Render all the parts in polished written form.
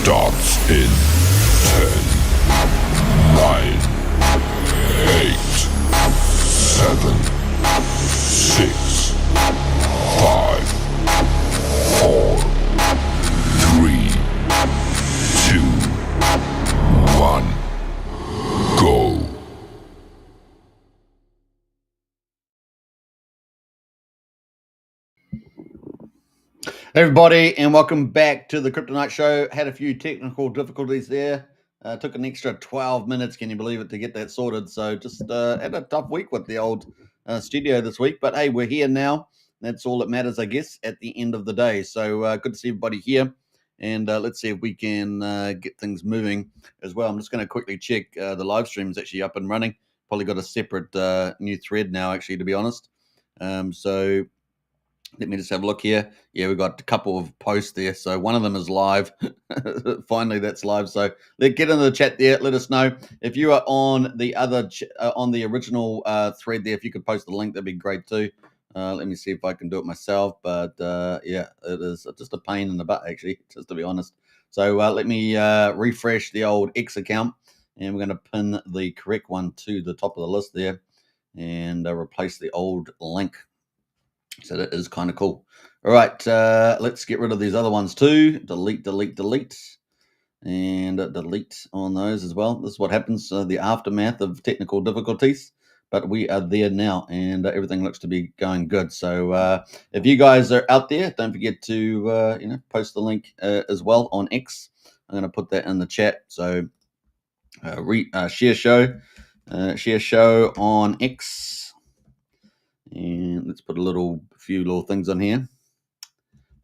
starts in 10, 9, 8, 7, 6, 5, 4, 3, 2, 1, go. Hey everybody, and welcome back to the Crypto Night Show. Had a few technical difficulties there. Took an extra 12 minutes, can you believe it, to get that sorted. So just had a tough week with the old studio this week. But hey, we're here now. That's all that matters, I guess, at the end of the day. So good to see everybody here. And let's see if we can get things moving as well. I'm just going to quickly check the live stream is actually up and running. Probably got a separate new thread now, actually, to be honest. So let me just have a look here. Yeah, we've got a couple of posts there. So one of them is live. Finally, that's live. So get into the chat there. Let us know if you are on the other on the original thread there. If you could post the link, that'd be great too. Let me see if I can do it myself. But yeah, it is just a pain in the butt, actually, just to be honest. So let me refresh the old X account, and we're going to pin the correct one to the top of the list there, and replace the old link. So that is kind of cool. All right, let's get rid of these other ones too. Delete, and delete on those as well. This is what happens, the aftermath of technical difficulties. But we are there now, and everything looks to be going good. So if you guys are out there, don't forget to post the link as well on X. I'm going to put that in the chat. So share show on X. And let's put a few little things on here.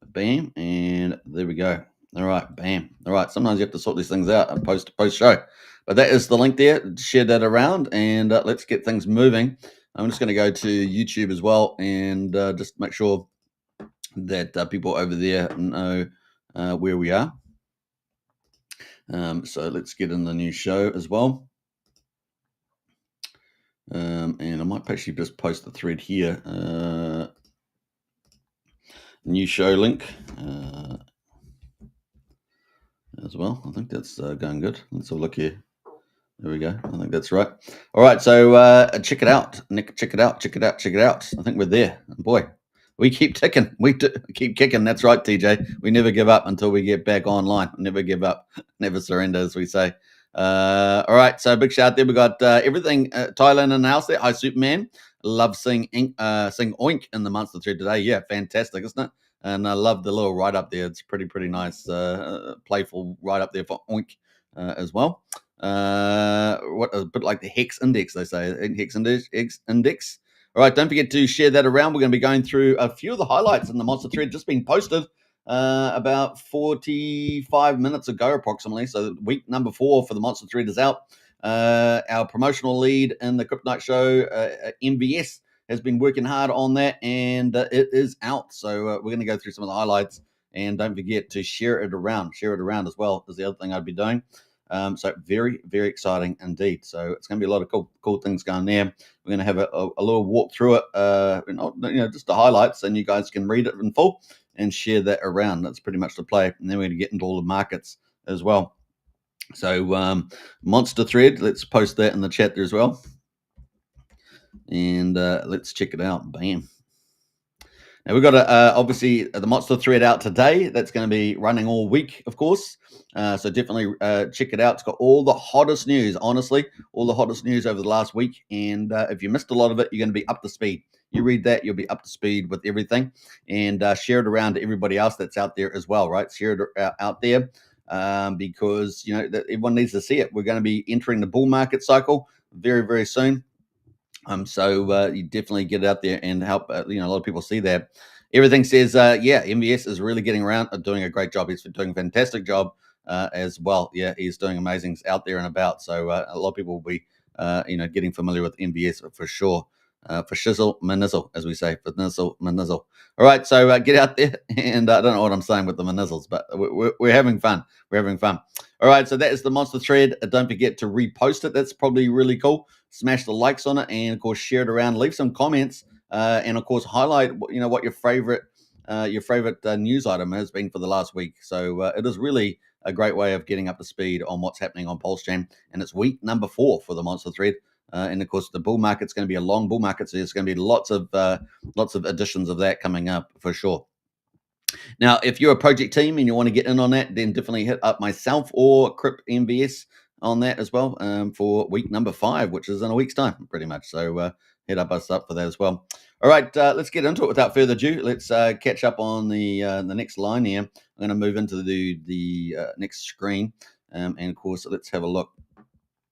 Bam, and there we go. All right, bam. All right, sometimes you have to sort these things out and post show. But that is the link there. Share that around, and let's get things moving. I'm just going to go to YouTube as well, and just make sure that people over there know where we are. So let's get in the new show as well. And I might actually just post the thread here. New show link as well. I think that's going good. Let's have a look here. There we go. I think that's right. All right, so check it out, Nick. Check it out. I think we're there. Boy, we keep ticking. We keep kicking. That's right, TJ. We never give up until we get back online. Never give up. Never surrender, as we say. All right, so big shout out there. We got everything Thailand in the house there. Hi, Superman. Love seeing Oink in the monster thread today. Yeah, fantastic, isn't it? And I love the little write up there. It's pretty nice, playful write up there for Oink as well. What a bit like the hex index, they say. Hex index. All right, don't forget to share that around. We're going to be going through a few of the highlights in the monster thread just been posted about 45 minutes ago, approximately. So week number 4 for the monster thread is out. Our promotional lead in the Crypto Night Show, MVS, has been working hard on that, and it is out. So we're going to go through some of the highlights, and don't forget to share it around. Share it around as well is the other thing I'd be doing. So very, very exciting indeed. So it's going to be a lot of cool things going there. We're going to have a little walk through it, just the highlights, and you guys can read it in full and share that around. That's pretty much the play. And then we're going to get into all the markets as well. So monster thread, let's post that in the chat there as well. And let's check it out. Bam. Now we've got obviously the monster thread out today. That's going to be running all week, of course. So definitely check it out. It's got all the hottest news, honestly, all the hottest news over the last week. And if you missed a lot of it, you're going to be up to speed. You read that, you'll be up to speed with everything. And share it around to everybody else that's out there as well, right? Share it out there because, that everyone needs to see it. We're going to be entering the bull market cycle very, very soon. So you definitely get out there and help, a lot of people see that. Everything says, MVS is really getting around, doing a great job. He's doing a fantastic job as well. Yeah, he's doing amazing out there and about. So a lot of people will be, getting familiar with MVS for sure. For shizzle, manizzle, as we say, for nizzle, manizzle. All right, so get out there, and I don't know what I'm saying with the manizzles, but we're having fun. We're having fun. All right, so that is the monster thread. Don't forget to repost it. That's probably really cool. Smash the likes on it, and of course share it around. Leave some comments, and of course highlight what your favorite your favorite news item has been for the last week. So it is really a great way of getting up to speed on what's happening on Pulsechain. And it's week number 4 for the monster thread. And of course, the bull market's going to be a long bull market, so there's going to be lots of editions of that coming up for sure. Now, if you're a project team and you want to get in on that, then definitely hit up myself or Crypt MVS on that as well for week number 5, which is in a week's time, pretty much. So hit us up for that as well. All right, let's get into it without further ado. Let's catch up on the next line here. I'm going to move into the next screen, and of course, let's have a look.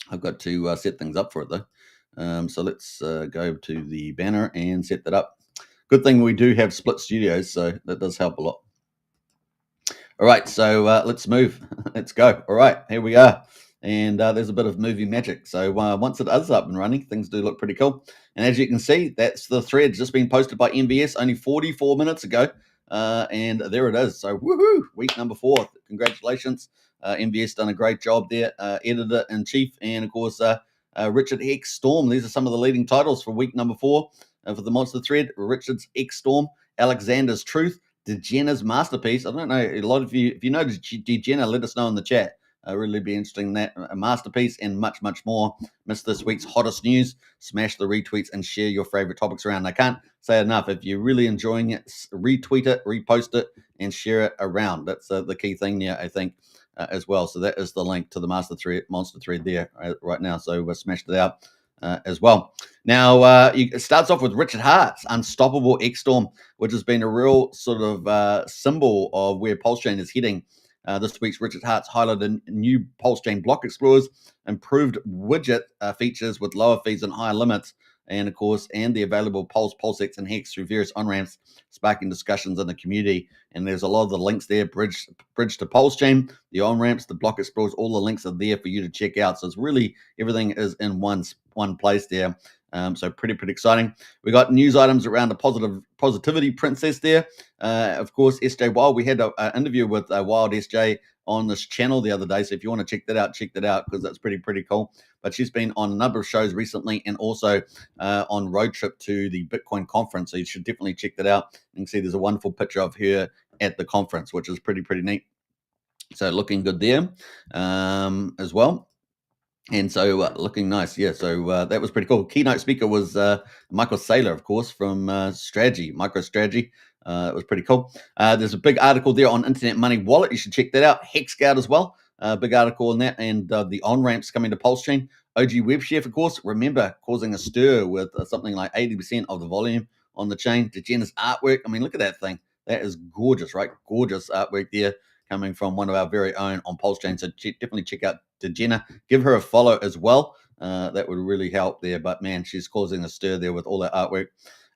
I've got to set things up for it though. So let's go to the banner and set that up. Good thing we do have split studios, so that does help a lot. All right, so let's move. Let's go. All right, here we are. And there's a bit of movie magic. So once it is up and running, things do look pretty cool. And as you can see, that's the thread just been posted by MVS only 44 minutes ago. And there it is. So woohoo, week number 4. Congratulations. MVS done a great job there. Editor-in-chief and, of course, Richard X Storm. These are some of the leading titles for week number 4 for the monster thread. Richard's X Storm, Alexander's Truth, DeGenna's Masterpiece. I don't know, a lot of you, if you know DeGenna, let us know in the chat. Really be interesting in that. A masterpiece and much, much more. Missed this week's hottest news? Smash the retweets and share your favorite topics around. I can't say enough. If you're really enjoying it, retweet it, repost it, and share it around. That's the key thing there, I think, as well. So that is the link to the monster thread there right now. So we've smashed it out as well. Now, it starts off with Richard Hart's Unstoppable X-Storm, which has been a real sort of symbol of where Pulsechain is heading. This week's Richard Hart's highlighted new Pulsechain block explorers, improved widget features with lower fees and higher limits, and of course, and the available PulseX, and Hex through various on-ramps, sparking discussions in the community. And there's a lot of the links there, bridge to Pulsechain, the on-ramps, the block explorers, all the links are there for you to check out. So it's really, everything is in one place there. So pretty exciting. We got news items around the positivity princess there. Of course, SJ Wild. We had an interview with Wild SJ on this channel the other day. So if you want to check that out because that's pretty cool. But she's been on a number of shows recently and also on road trip to the Bitcoin conference. So you should definitely check that out. You can see there's a wonderful picture of her at the conference, which is pretty neat. So looking good there as well. And so looking nice. Yeah, so that was pretty cool. Keynote speaker was Michael Saylor, of course, from MicroStrategy. It was pretty cool. There's a big article there on Internet Money Wallet. You should check that out. HexGuard as well. Big article on that. And the on-ramps coming to Pulsechain. OG WebChef, of course, remember, causing a stir with something like 80% of the volume on the chain. DeGenna's artwork. I mean, look at that thing. That is gorgeous, right? Gorgeous artwork there coming from one of our very own on Pulsechain. So definitely check out DeGenna. Give her a follow as well. That would really help there. But, man, she's causing a stir there with all that artwork.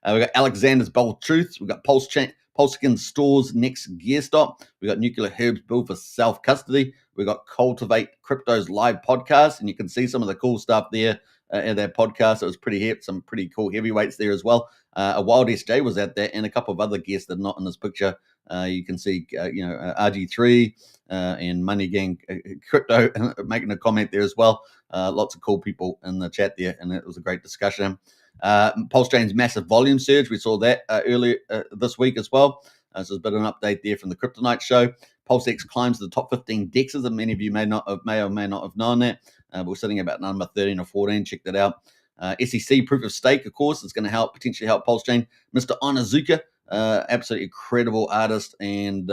We got Alexander's Bold Truths. We got Pulsechain Store's next gear stop. We got Nuclear Herbs build for self-custody. We got Cultivate Crypto's live podcast. And you can see some of the cool stuff there in that podcast. It was pretty hip. Some pretty cool heavyweights there as well. A Wild SJ was out there and a couple of other guests that are not in this picture. You can see, RG3 and Money Gang Crypto making a comment there as well. Lots of cool people in the chat there, and it was a great discussion. Pulsechain's massive volume surge. We saw that earlier this week as well. So there's a bit of an update there from the Kryptonite show. PulseX climbs to the top 15 dexes, and many of you may or may not have known that. We're sitting about number 13 or 14. Check that out. SEC proof of stake, of course, is going to potentially help Pulsechain. Mr. Onizuka, absolutely incredible artist and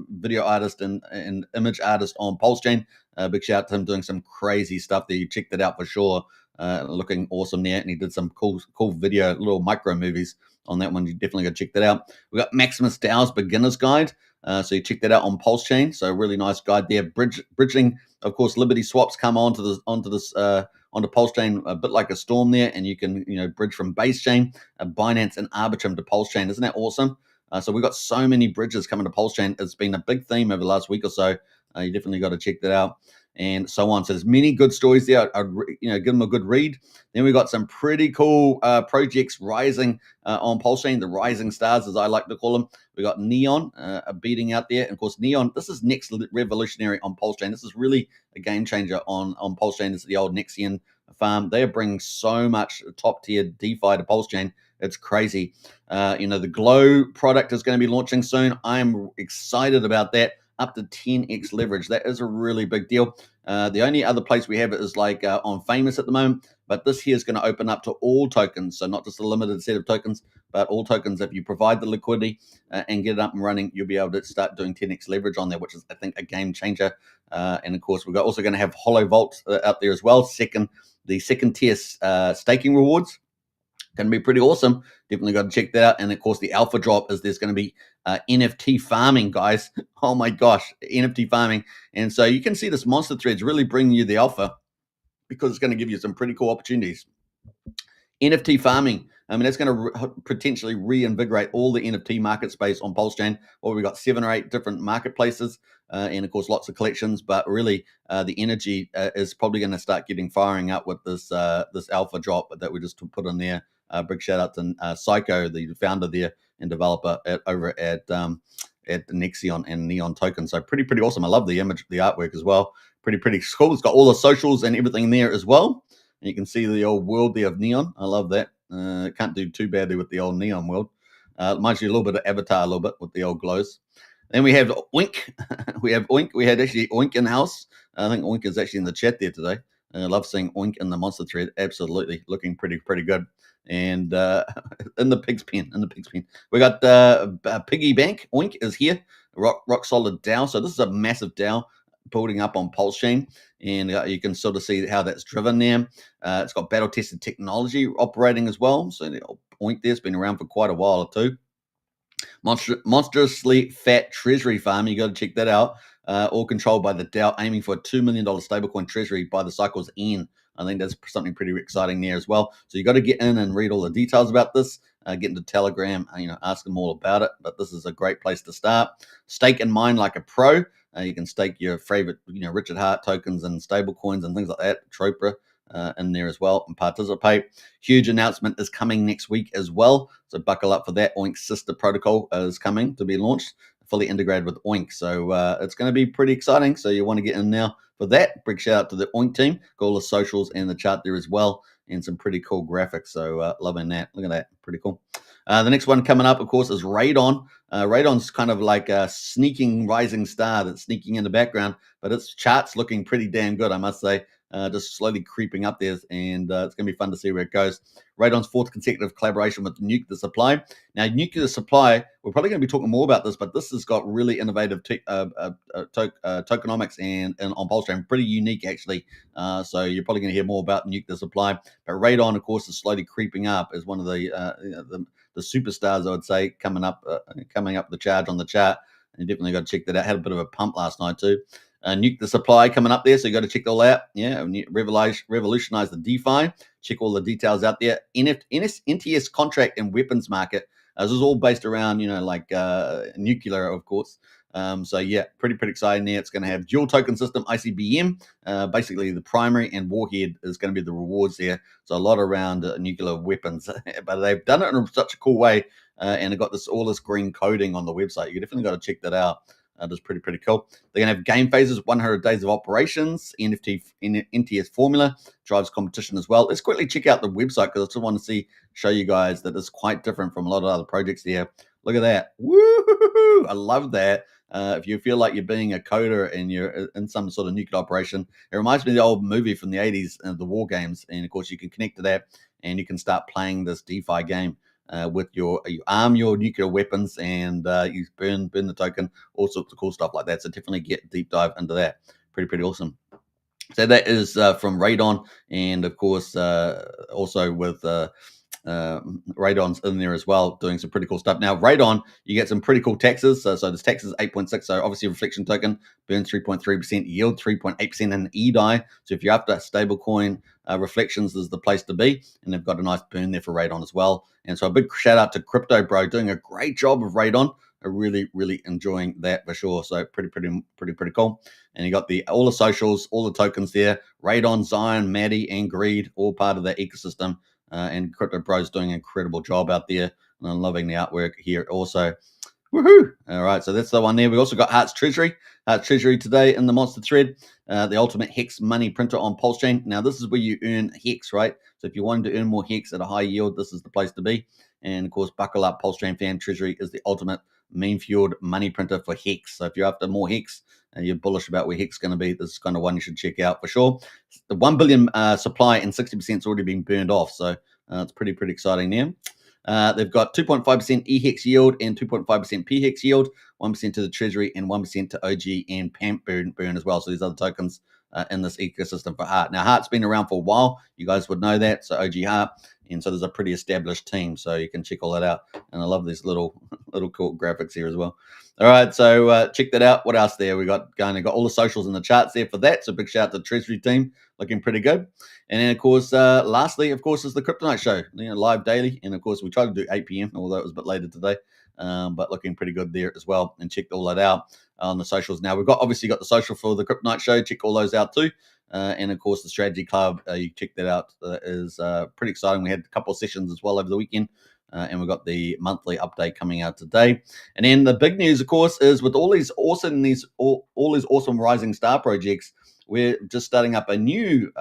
video artist and image artist on Pulsechain. Big shout out to him doing some crazy stuff there. You check that out for sure. Looking awesome there, and he did some cool video, little micro movies on that one. You definitely got to check that out. We got Maximus Dow's Beginner's Guide, so you check that out on Pulsechain. So really nice guide there. Bridging, of course, Liberty swaps come onto Pulsechain a bit like a storm there, and you can bridge from base chain, Binance, and Arbitrum to Pulsechain. Isn't that awesome? So we've got so many bridges coming to Pulsechain. It's been a big theme over the last week or so. You definitely got to check that out. And so on. So there's many good stories there. I'd give them a good read. Then we got some pretty cool projects rising on Pulsechain, the rising stars, as I like to call them. We got Neon beating out there. And of course, Neon, this is next revolutionary on Pulsechain. This is really a game changer on Pulsechain. This is the old Nexian farm. They are bringing so much top tier DeFi to Pulsechain. It's crazy. The Glow product is going to be launching soon. I'm excited about that. Up to 10x leverage. That is a really big deal. The only other place we have it is like on Famous at the moment, but this here is going to open up to all tokens. So not just a limited set of tokens, but all tokens. If you provide the liquidity and get it up and running, you'll be able to start doing 10x leverage on there, which is, I think, a game changer. And of course, we're also going to have Hollow Vault out there as well. The second tier staking rewards. Going to be pretty awesome. Definitely got to check that out. And of course, the alpha drop is there's going to be NFT farming, guys. Oh my gosh, NFT farming. And so you can see this monster threads really bringing you the alpha because it's going to give you some pretty cool opportunities. NFT farming. I mean, that's going to potentially reinvigorate all the NFT market space on Pulsechain. Well, we've got 7 or 8 different marketplaces and, of course, lots of collections. But really, the energy is probably going to start getting firing up with this alpha drop that we just put in there. Big shout out to Psycho, the founder there and developer over at the Nexion and Neon Token. So pretty awesome. I love the image, the artwork as well. Pretty cool. It's got all the socials and everything there as well. And you can see the old world there of Neon. I love that. Can't do too badly with the old Neon world. Reminds you a little bit of Avatar, a little bit with the old glows. Then we have Oink. We have Oink. We had actually Oink in house. I think Oink is actually in the chat there today. I love seeing Oink in the monster thread. Absolutely looking pretty good. And in the pig's pen, we got Piggy Bank. Oink is here. Rock solid DAO. So this is a massive DAO building up on Pulsechain, and you can sort of see how that's driven there. It's got battle tested technology operating as well. So the Oink there's been around for quite a while or two. Monstrously fat treasury farm. You got to check that out. All controlled by the DAO, aiming for a $2 million stablecoin treasury by the cycle's end. I think that's something pretty exciting there as well. So you got to get in and read all the details about this. Get into Telegram, ask them all about it. But this is a great place to start. Stake and mine like a pro. You can stake your favorite, Richard Hart tokens and stable coins and things like that. Tropra in there as well and participate. Huge announcement is coming next week as well. So buckle up for that. Oink's sister protocol is coming to be launched, fully integrated with Oink. So it's going to be pretty exciting. So you want to get in now for that. Big shout out to the Oink team. Got all the socials and the chart there as well, and some pretty cool graphics. So loving that. Look at that. Pretty cool. The next one coming up, of course, is Radon. Radon's kind of like a sneaking rising star that's sneaking in the background, but its chart's looking pretty damn good, I must say. Just slowly creeping up there, and it's going to be fun to see where it goes. Radon's 4th consecutive collaboration with Nuke the Supply. Now, Nuke the Supply, we're probably going to be talking more about this, but this has got really innovative tokenomics and on Pulsechain, pretty unique actually. So you're probably going to hear more about Nuke the Supply. But Radon, of course, is slowly creeping up as one of the superstars, I would say, coming up the charge on the chart. And you definitely got to check that out. Had a bit of a pump last night too. Nuke the Supply coming up there, so you got to check it all out. Yeah, revolutionize the DeFi. Check all the details out there. NTS contract and weapons market. This is all based around, nuclear, of course. So yeah, pretty exciting there. It's going to have dual token system, ICBM. Basically, the primary and warhead is going to be the rewards there. So a lot around nuclear weapons, but they've done it in such a cool way, and they've got all this green coding on the website. You definitely got to check that out. That's pretty cool. They're going to have game phases, 100 days of operations, NTS formula, drives competition as well. Let's quickly check out the website because I just want to show you guys that it's quite different from a lot of other projects here. Look at that. Woo! I love that. If you feel like you're being a coder and you're in some sort of nuclear operation, it reminds me of the old movie from the 80s, the War Games. And of course, you can connect to that and you can start playing this DeFi game. With you arm your nuclear weapons and you burn the token, all sorts of cool stuff like that. So definitely get deep dive into that. Pretty awesome. So that is from Radon, and of course also with Radon's in there as well, doing some pretty cool stuff. Now Radon, you get some pretty cool taxes. So this tax is 8.6. So obviously reflection token burns 3.3% yield, 3.8% in EDI. So if you're after stablecoin, Reflections is the place to be, and they've got a nice burn there for Radon as well. And so a big shout out to Crypto Bro, doing a great job of Radon. I'm really enjoying that for sure. So pretty cool. And you got all the socials, all the tokens there. Radon, Zion, Maddie, and Greed, all part of that ecosystem. And Crypto Bro's doing an incredible job out there. And I'm loving the artwork here also. Woohoo! All right, so that's the one there. We also got Hearts Treasury. Hearts Treasury today in the monster thread. The ultimate Hex money printer on Pulsechain. Now, this is where you earn Hex, right? So if you wanted to earn more Hex at a high yield, this is the place to be. And of course, buckle up, Pulsechain fan. Treasury is the ultimate meme-fueled money printer for Hex. So if you're after more Hex and you're bullish about where Hex is going to be, this is kind of one you should check out for sure. The 1 billion supply and 60% has already been burned off. So it's pretty exciting there. They've got 2.5% EHEX yield and 2.5% PHEX yield, 1% to the Treasury and 1% to OG and PAMP burn as well. So these other tokens in this ecosystem for Heart. Now, Heart's been around for a while. You guys would know that. So OG Heart. And so there's a pretty established team. So you can check all that out. And I love these little cool graphics here as well. All right, so check that out. What else there? We got all the socials and the charts there for that. So big shout out to the Treasury team, looking pretty good. And then, of course, lastly, of course, is the Crypto Night Show, live daily. And, of course, we tried to do 8 p.m., although it was a bit later today, but looking pretty good there as well. And check all that out on the socials. Now, we've obviously got the social for the Crypto Night Show. Check all those out too. And, of course, the Strategy Club, you check that out. Is pretty exciting. We had a couple of sessions as well over the weekend. And we've got the monthly update coming out today. And then the big news, of course, is with all these awesome rising star projects, we're just starting up a new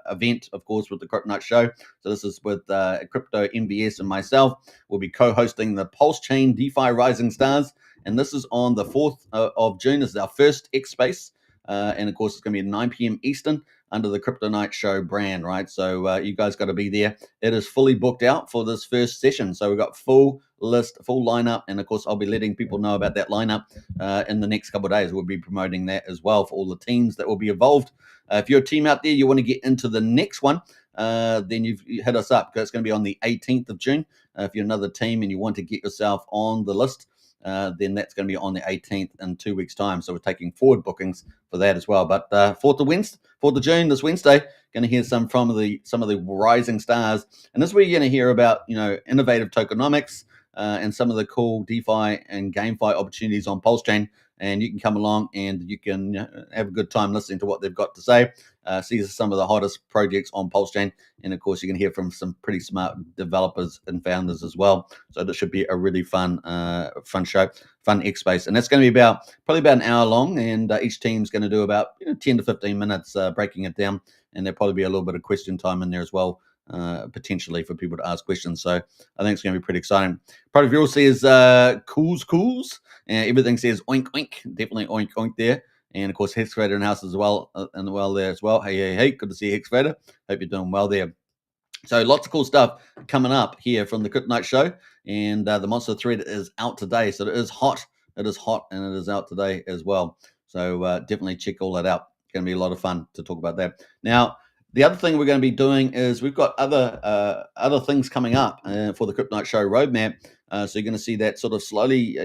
event, of course, with the Crypto Night Show. So this is with Crypto MVS and myself. We'll be co-hosting the Pulsechain DeFi Rising Stars. And this is on the 4th of June. This is our first X Space. And, of course, it's going to be at 9 p.m. Eastern under the Crypto Night Show brand, right? So you guys got to be there. It is fully booked out for this first session. So we've got full lineup. And, of course, I'll be letting people know about that lineup in the next couple of days. We'll be promoting that as well for all the teams that will be involved. If you're a team out there, you want to get into the next one, then you hit us up because it's going to be on the 18th of June. If you're another team and you want to get yourself on the list, then that's going to be on the 18th in 2 weeks' time. So we're taking forward bookings for that as well. But 4th of June, this Wednesday, going to hear some of the rising stars. And this is where you're going to hear about, innovative tokenomics and some of the cool DeFi and GameFi opportunities on Pulsechain. And you can come along and you can have a good time listening to what they've got to say. See some of the hottest projects on Pulsechain. And, of course, you can hear from some pretty smart developers and founders as well. So this should be a really fun show, fun X Space. And that's going to be probably about an hour long. And each team's going to do about 10 to 15 minutes breaking it down. And there'll probably be a little bit of question time in there as well, potentially for people to ask questions. So I think it's going to be pretty exciting. Product Viewer says cools. And everything says oink, oink. Definitely oink, oink there. And, of course, Hex Trader in house as well, there as well. Hey. Good to see you, Hex Trader. Hope you're doing well there. So lots of cool stuff coming up here from the Crypto Night Show. And the Monster Thread is out today. So it is hot. It is hot, and it is out today as well. So definitely check all that out. It's going to be a lot of fun to talk about that. Now, the other thing we're going to be doing is we've got other things coming up for the Crypto Night Show roadmap. So you're going to see that sort of slowly,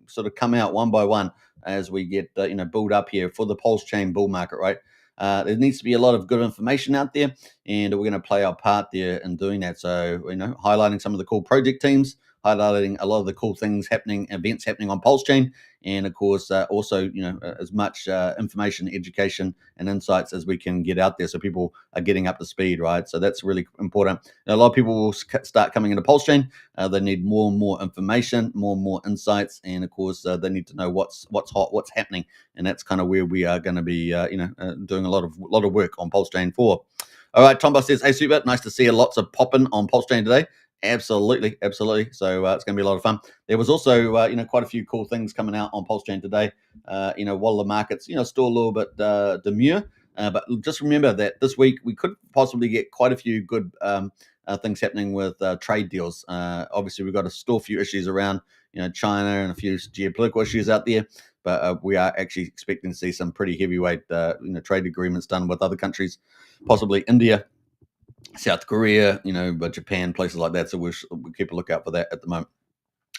sort of come out one by one as we get, build up here for the Pulsechain bull market, right? There needs to be a lot of good information out there, and we're going to play our part there in doing that. So, highlighting some of the cool project teams, highlighting a lot of the cool things events happening on Pulsechain, and of course, also, as much information, education, and insights as we can get out there, so people are getting up to speed, right? So that's really important. A lot of people will start coming into Pulsechain. They need more and more information, more and more insights, and of course, they need to know what's hot, what's happening, and that's kind of where we are going to be, doing a lot of work on Pulsechain for. All right, Tombo says, "Hey, Super, nice to see you. Lots of popping on Pulsechain today." Absolutely. So it's going to be a lot of fun. There was also, quite a few cool things coming out on Pulsechain today. While the market's, still a little bit demure, but just remember that this week we could possibly get quite a few good things happening with trade deals. Obviously, we've got still a few issues around, China and a few geopolitical issues out there. But we are actually expecting to see some pretty heavyweight, trade agreements done with other countries, possibly India, South Korea, but Japan, places like that. So we'll keep a lookout for that at the moment.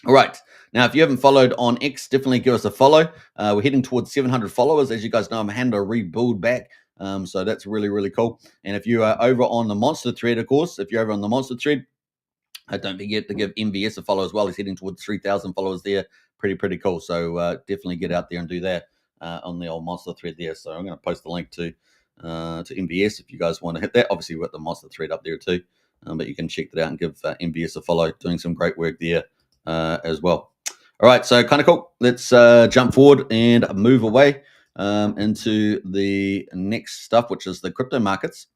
All right. Now, if you haven't followed on X, definitely give us a follow. We're heading towards 700 followers. As you guys know, I'm having to rebuild back. So that's really, really cool. And if you are over on the Monster Thread, of course, don't forget to give MVS a follow as well. He's heading towards 3,000 followers there. Pretty cool. So definitely get out there and do that on the old Monster Thread there. So I'm going to post the link to MVS if you guys want to hit that. Obviously, we've got the Monster Thread up there too, but you can check that out and give MVS a follow. Doing some great work there as well. All right, so kind of cool. Let's jump forward and move away into the next stuff, which is the crypto markets.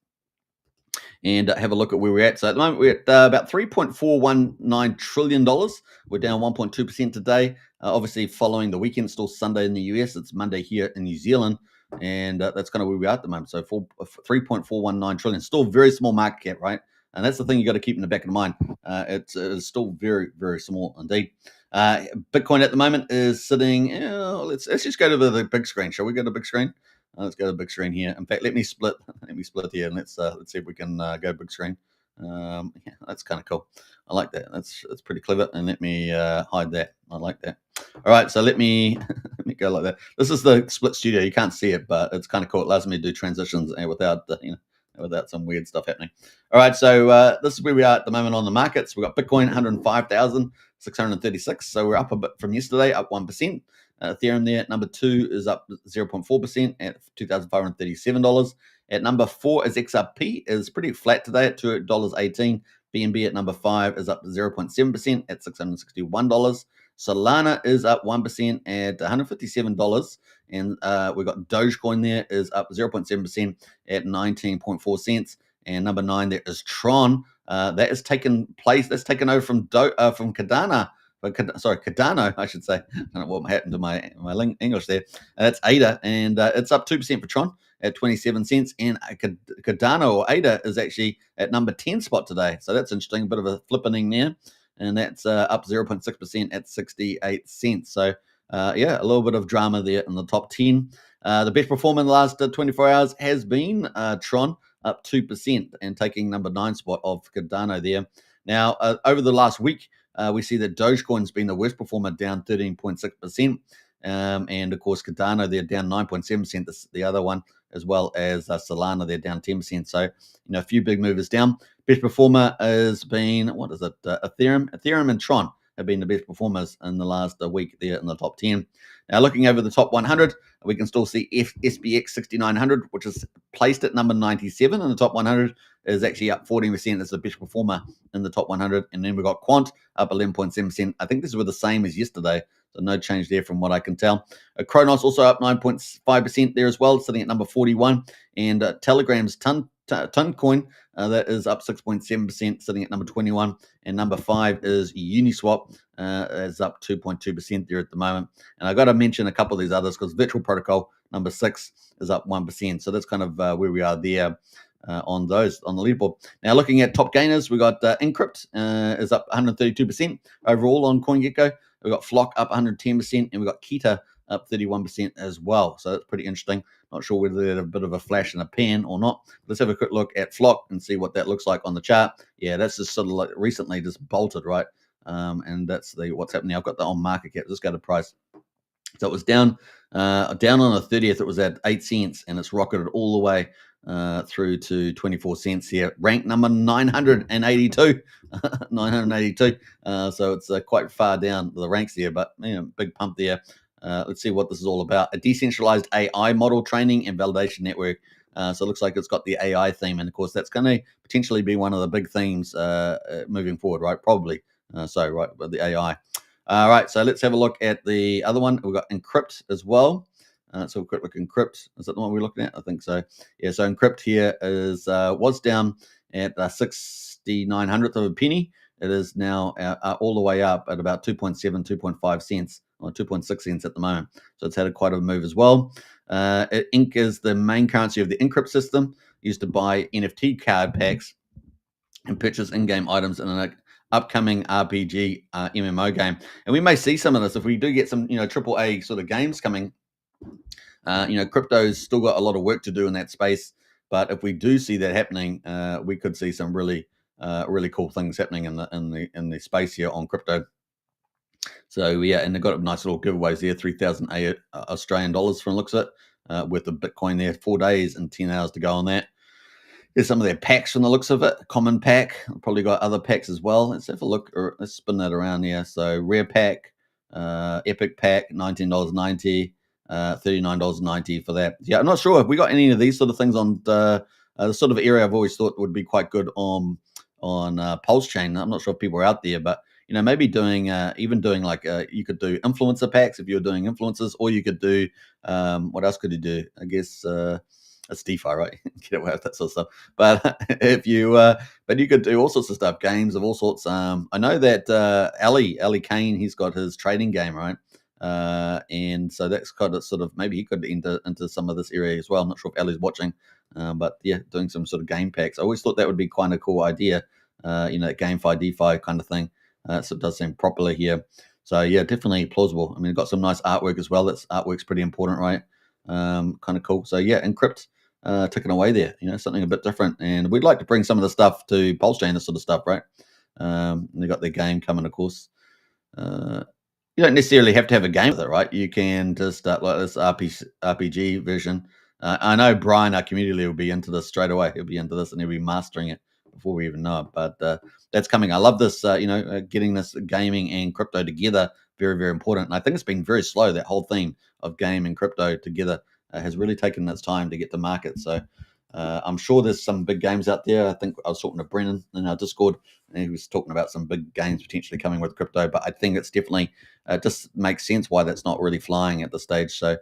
and have a look at where we're at. So at the moment, we're at about $3.419 trillion. We're down 1.2% today. Obviously, following the weekend, still Sunday in the US. It's Monday here in New Zealand. And that's kind of where we are at the moment. So 3.419 trillion, still very small market cap, right? And that's the thing you got to keep in the back of the mind. It's still very, very small indeed. Bitcoin at the moment is sitting. Let's just go to the big screen. Shall we go to the big screen? Let's go to the big screen here. In fact, let me split. Let me split here, and let's see if we can go big screen. Yeah, that's kind of cool. I like that. That's pretty clever. And let me hide that. I like that. All right, so let me let me go like that. This is the split studio. You can't see it, but it's kind of cool. It allows me to do transitions without without some weird stuff happening. All right, so this is where we are at the moment on the markets. We've got Bitcoin 105,636. So we're up a bit from yesterday, up 1%. Ethereum there at number 2 is up 0.4% at $2,537. At number 4 is XRP, is pretty flat today at $2.18. BNB at number 5 is up 0.7% at $661. Solana is up 1% at $157. And we've got Dogecoin there is up 0.7% at 19.4 cents. And number 9 there is Tron. That has taken place. That's taken over from Cardano. Cardano, I should say. I don't know what happened to my English there. That's ADA, and it's up 2% for Tron at 27 cents. And Cardano or ADA is actually at number 10 spot today. So that's interesting. A bit of a flippening there. And that's up 0.6% at 68 cents. So, yeah, a little bit of drama there in the top 10. The best performer in the last 24 hours has been Tron, up 2% and taking number 9 spot of Cardano there. Now, over the last week, we see that Dogecoin's been the worst performer, down 13.6%. And, of course, Cardano, they're down 9.7%, the other one, as well as Solana, they're down 10%. So, a few big movers down. Best performer has been, what is it, Ethereum? Ethereum and Tron have been the best performers in the last week there in the top 10. Now, looking over the top 100, we can still see SPX 6900, which is placed at number 97 in the top 100, is actually up 14% as the best performer in the top 100. And then we've got Quant up 11.7%. I think this was the same as yesterday, so no change there from what I can tell. Kronos also up 9.5% there as well, sitting at number 41. And Telegram's Toncoin, that is up 6.7%, sitting at number 21. And number 5 is Uniswap, is up 2.2% there at the moment. And I got to mention a couple of these others because Virtual Protocol, number 6, is up 1%. So that's kind of where we are there on the leaderboard. Now, looking at top gainers, we got Encrypt is up 132% overall on CoinGecko. We've got Flock up 110%, and we've got Kita up 31% as well. So that's pretty interesting. Not sure whether they're a bit of a flash in a pan or not. Let's have a quick look at Flock and see what that looks like on the chart. Yeah, that's just sort of like recently just bolted, right? And that's what's happening. I've got the on market cap. Let's go to price. So it was down on the 30th. It was at 8 cents, and it's rocketed all the way through to 24 cents here. Rank number 982. 982. So it's quite far down the ranks here, but big pump there. Let's see what this is all about. A decentralized AI model training and validation network. So it looks like it's got the AI theme. And, of course, that's going to potentially be one of the big themes moving forward, right? Probably. Right, with the AI. All right, so let's have a look at the other one. We've got Encrypt as well. So a quick look at Encrypt. Is that the one we're looking at? I think so. Yeah, so Encrypt here was down at 6900th of a penny. It is now all the way up at about 2.5 cents, or 2.6 cents at the moment. So it's had quite a move as well. Ink is the main currency of the Encrypt system, used to buy NFT card packs and purchase in-game items in an upcoming RPG MMO game. And we may see some of this if we do get some, AAA sort of games coming. Crypto's still got a lot of work to do in that space. But if we do see that happening, we could see some really cool things happening in the space here on crypto. So yeah, and they've got nice little giveaways there, 3,000 Australian dollars from the looks of it, worth of Bitcoin there, 4 days and 10 hours to go on that. Here's some of their packs from the looks of it. Common pack, probably got other packs as well. Let's have a look, or let's spin that around here. So rare pack, epic pack, $19.90, $39.90 for that. Yeah, I'm not sure if we got any of these sort of things on the sort of area I've always thought would be quite good on Pulsechain. I'm not sure if people are out there, but maybe doing like you could do influencer packs if you're doing influencers, or you could do what else could you do? I guess It's DeFi, right? Get away with that sort of stuff. But if you, but you could do all sorts of stuff, games of all sorts. I know that Ali Kane, he's got his trading game, right? And so that's kind of sort of maybe he could enter into some of this area as well. I'm not sure if Ali's watching, but yeah, doing some sort of game packs. I always thought that would be quite a cool idea. GameFi, DeFi kind of thing. So it does seem properly here. So yeah, definitely plausible. I mean, got some nice artwork as well. That's artwork's pretty important, right? Kind of cool. So yeah, Encrypt ticking away there. Something a bit different. And we'd like to bring some of the stuff to Pulsechain, this sort of stuff, right? They got their game coming, of course. You don't necessarily have to have a game with it, right? You can just start like this RPG version. I know Brian, our community leader, will be into this straight away. He'll be into this and he'll be mastering it before we even know it. But that's coming. I love this, getting this gaming and crypto together. Very, very important. And I think it's been very slow. That whole theme of game and crypto together has really taken its time to get to market. So I'm sure there's some big games out there. I think I was talking to Brennan in our Discord, and he was talking about some big games potentially coming with crypto. But I think it's definitely just makes sense why that's not really flying at this stage. So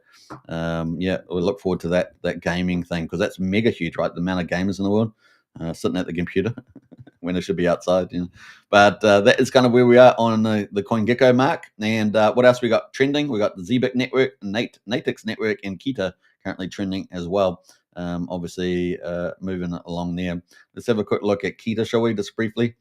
we look forward to that gaming thing, because that's mega huge, right? The amount of gamers in the world sitting at the computer when it should be outside. But that is kind of where we are on the CoinGecko mark. And what else we got trending? We got the ZBIC network, Natix network, and Kita currently trending as well. Obviously moving along there. Let's have a quick look at Kita, shall we, just briefly?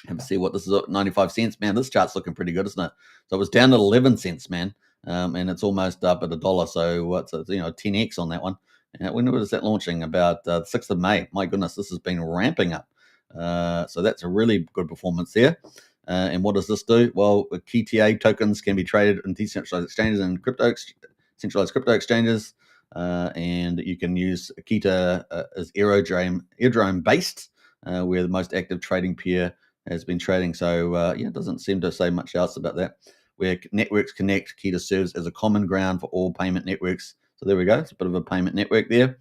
And see what this is at 95 cents. Man, this chart's looking pretty good, isn't it? So it was down at 11 cents, man. And it's almost up at $1. So what's 10x on that one. And when was that launching? About the 6th of May. My goodness, this has been ramping up. So that's a really good performance there. And what does this do? Well, KTA tokens can be traded in decentralized exchanges and centralized crypto exchanges. And you can use Kita as airdrome based, where the most active trading peer has been trading. So it doesn't seem to say much else about that. Where networks connect, Kita serves as a common ground for all payment networks. So there we go. It's a bit of a payment network there.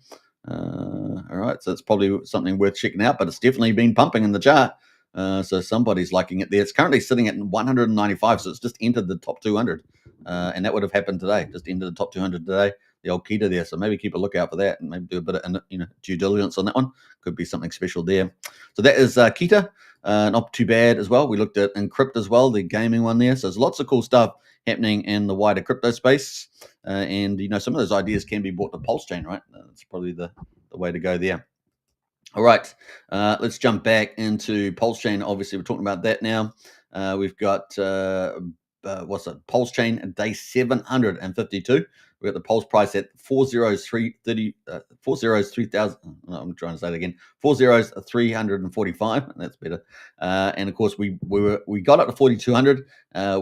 All right, so it's probably something worth checking out, but it's definitely been pumping in the chart. So somebody's liking it there. It's currently sitting at 195, so it's just entered the top 200, and that would have happened today. Just entered the top 200 today. The old Kita there, so maybe keep a lookout for that, and maybe do a bit of due diligence on that one. Could be something special there. So that is Kita. Not too bad as well. We looked at Encrypt as well, the gaming one there. So there's lots of cool stuff happening in the wider crypto space, and some of those ideas can be brought to Pulsechain, right? That's probably the way to go there. All right, let's jump back into Pulsechain. Obviously, we're talking about that now. We've got Pulsechain day 752. We got the Pulse price at 403.30. 403,000. I'm trying to say it again. 40345. That's better. And of course, we got up to 4,200.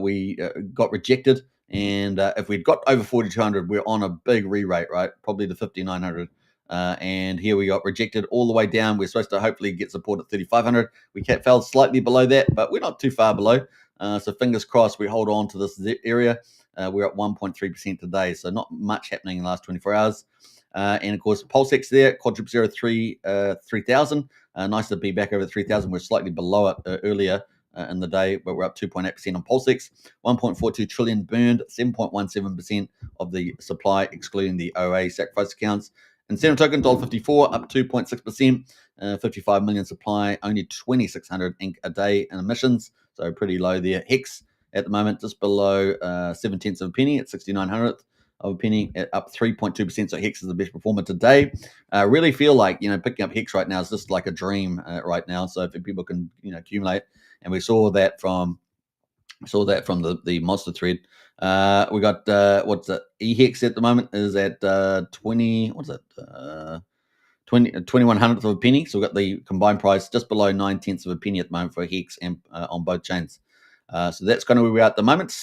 We got rejected, and if we'd got over 4,200, we're on a big re-rate, right? Probably the 5,900. And here we got rejected all the way down. We're supposed to hopefully get support at 3,500. We fell slightly below that, but we're not too far below. So fingers crossed we hold on to this area. We're at 1.3% today, so not much happening in the last 24 hours. And of course, PulseX there, quadruple 3,000. Nice to be back over 3,000. We're slightly below it earlier in the day, but we're up 2.8% on PulseX. 1.42 trillion burned, 7.17% of the supply, excluding the OA sacrifice accounts. Incentive token, $1.54, up 2.6%. 55 million supply, only 2,600 ink a day in emissions, so pretty low there. Hex at the moment just below 0.7 of a penny at 6900th of a penny, up 3.2%. So Hex is the best performer today. Really feel like picking up Hex right now is just like a dream right now. So if people can accumulate, and we saw that from the monster thread. We got what's it? eHex at the moment is at 20. What's it? 21 hundredth of a penny. So we've got the combined price just below 9/10 of a penny at the moment for Hex and on both chains. So that's kind of where we are at the moment.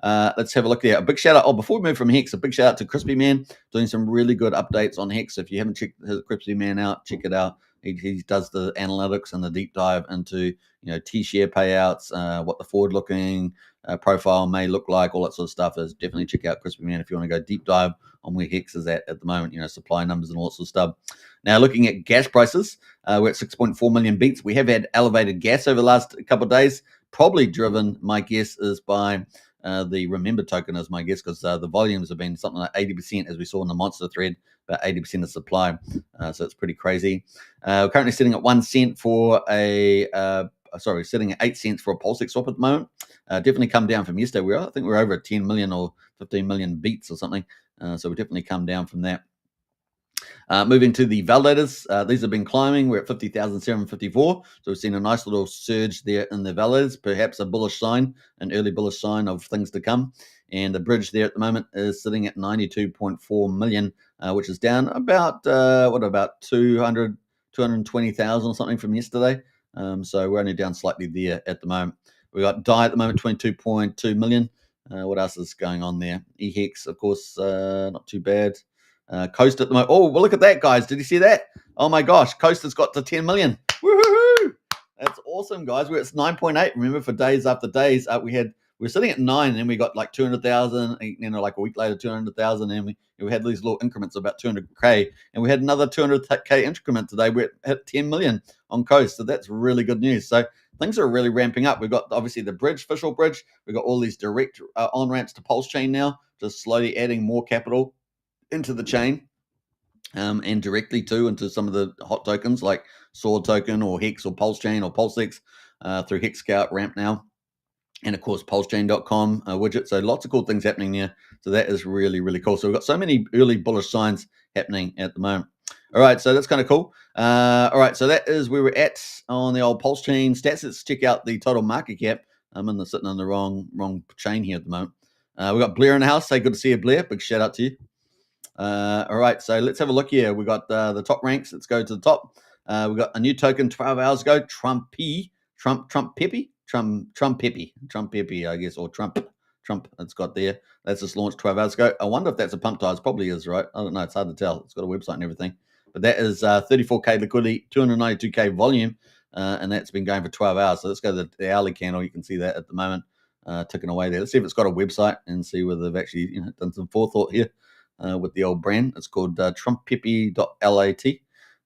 Let's have a look there. A big shout out. Oh, before we move from Hex, a big shout out to Crispy Man, doing some really good updates on Hex. If you haven't checked his Crispy Man out, check it out. He does the analytics and the deep dive into T-share payouts, what the forward looking profile may look like, all that sort of stuff. Is definitely check out Crispy Man if you want to go deep dive on where Hex is at the moment, supply numbers and all that sort of stuff. Now, looking at gas prices, we're at 6.4 million beats. We have had elevated gas over the last couple of days, probably driven, my guess is, by the Remember token is my guess, because the volumes have been something like 80%, as we saw in the monster thread, about 80% of supply. So it's pretty crazy. We're currently sitting at 1 cent for sitting at 8 cents for a Pulsechain swap at the moment. Definitely come down from yesterday. I think we're over 10 million or 15 million beats or something. So we definitely come down from that. Moving to the validators, these have been climbing. We're at 50,754. So we've seen a nice little surge there in the validators, perhaps a bullish sign, an early bullish sign of things to come. And the bridge there at the moment is sitting at 92.4 million, which is down about 220,000 or something from yesterday. So we're only down slightly there at the moment. We got DAI at the moment, 22.2 million. What else is going on there? EHEX, of course, not too bad. Coast at the moment. Oh, well, look at that, guys. Did you see that? Oh my gosh, Coast has got to 10 million. Woohoo! That's awesome, guys. We're at 9.8. Remember, for days after days, we were sitting at 9, and then we got like 200,000. Like a week later, 200,000, and we had these little increments of about 200k, and we had another 200k increment today. We're at 10 million on Coast, so that's really good news. So things are really ramping up. We've got obviously the bridge, official bridge. We've got all these direct on ramps to Pulsechain now, just slowly adding more capital into the chain, and directly too into some of the hot tokens like Sword token or Hex or Pulsechain or Pulsex through Hex Scout ramp now, and of course Pulsechain.com widget. So lots of cool things happening there. So that is really, really cool. So we've got so many early bullish signs happening at the moment. All right, so that's kind of cool. All right, so that is where we're at on the old Pulsechain stats. Let's check out the total market cap. I'm sitting on the wrong chain here at the moment. We've got Blair in the house. Say good to see you, Blair. Big shout out to you. All right, so let's have a look here. We got the top ranks. Let's go to the top. We got a new token 12 hours ago, Trump Peppy, I guess, or Trump. It's got there. That's just launched 12 hours ago. I wonder if that's a pump tires. Probably is, right? I don't know. It's hard to tell. It's got a website and everything. But that is 34k liquidity, 292k volume, and that's been going for 12 hours. So let's go to the hourly candle. You can see that at the moment ticking away there. Let's see if it's got a website and see whether they've actually done some forethought here. With the old brand. It's called trumppeppy.lat,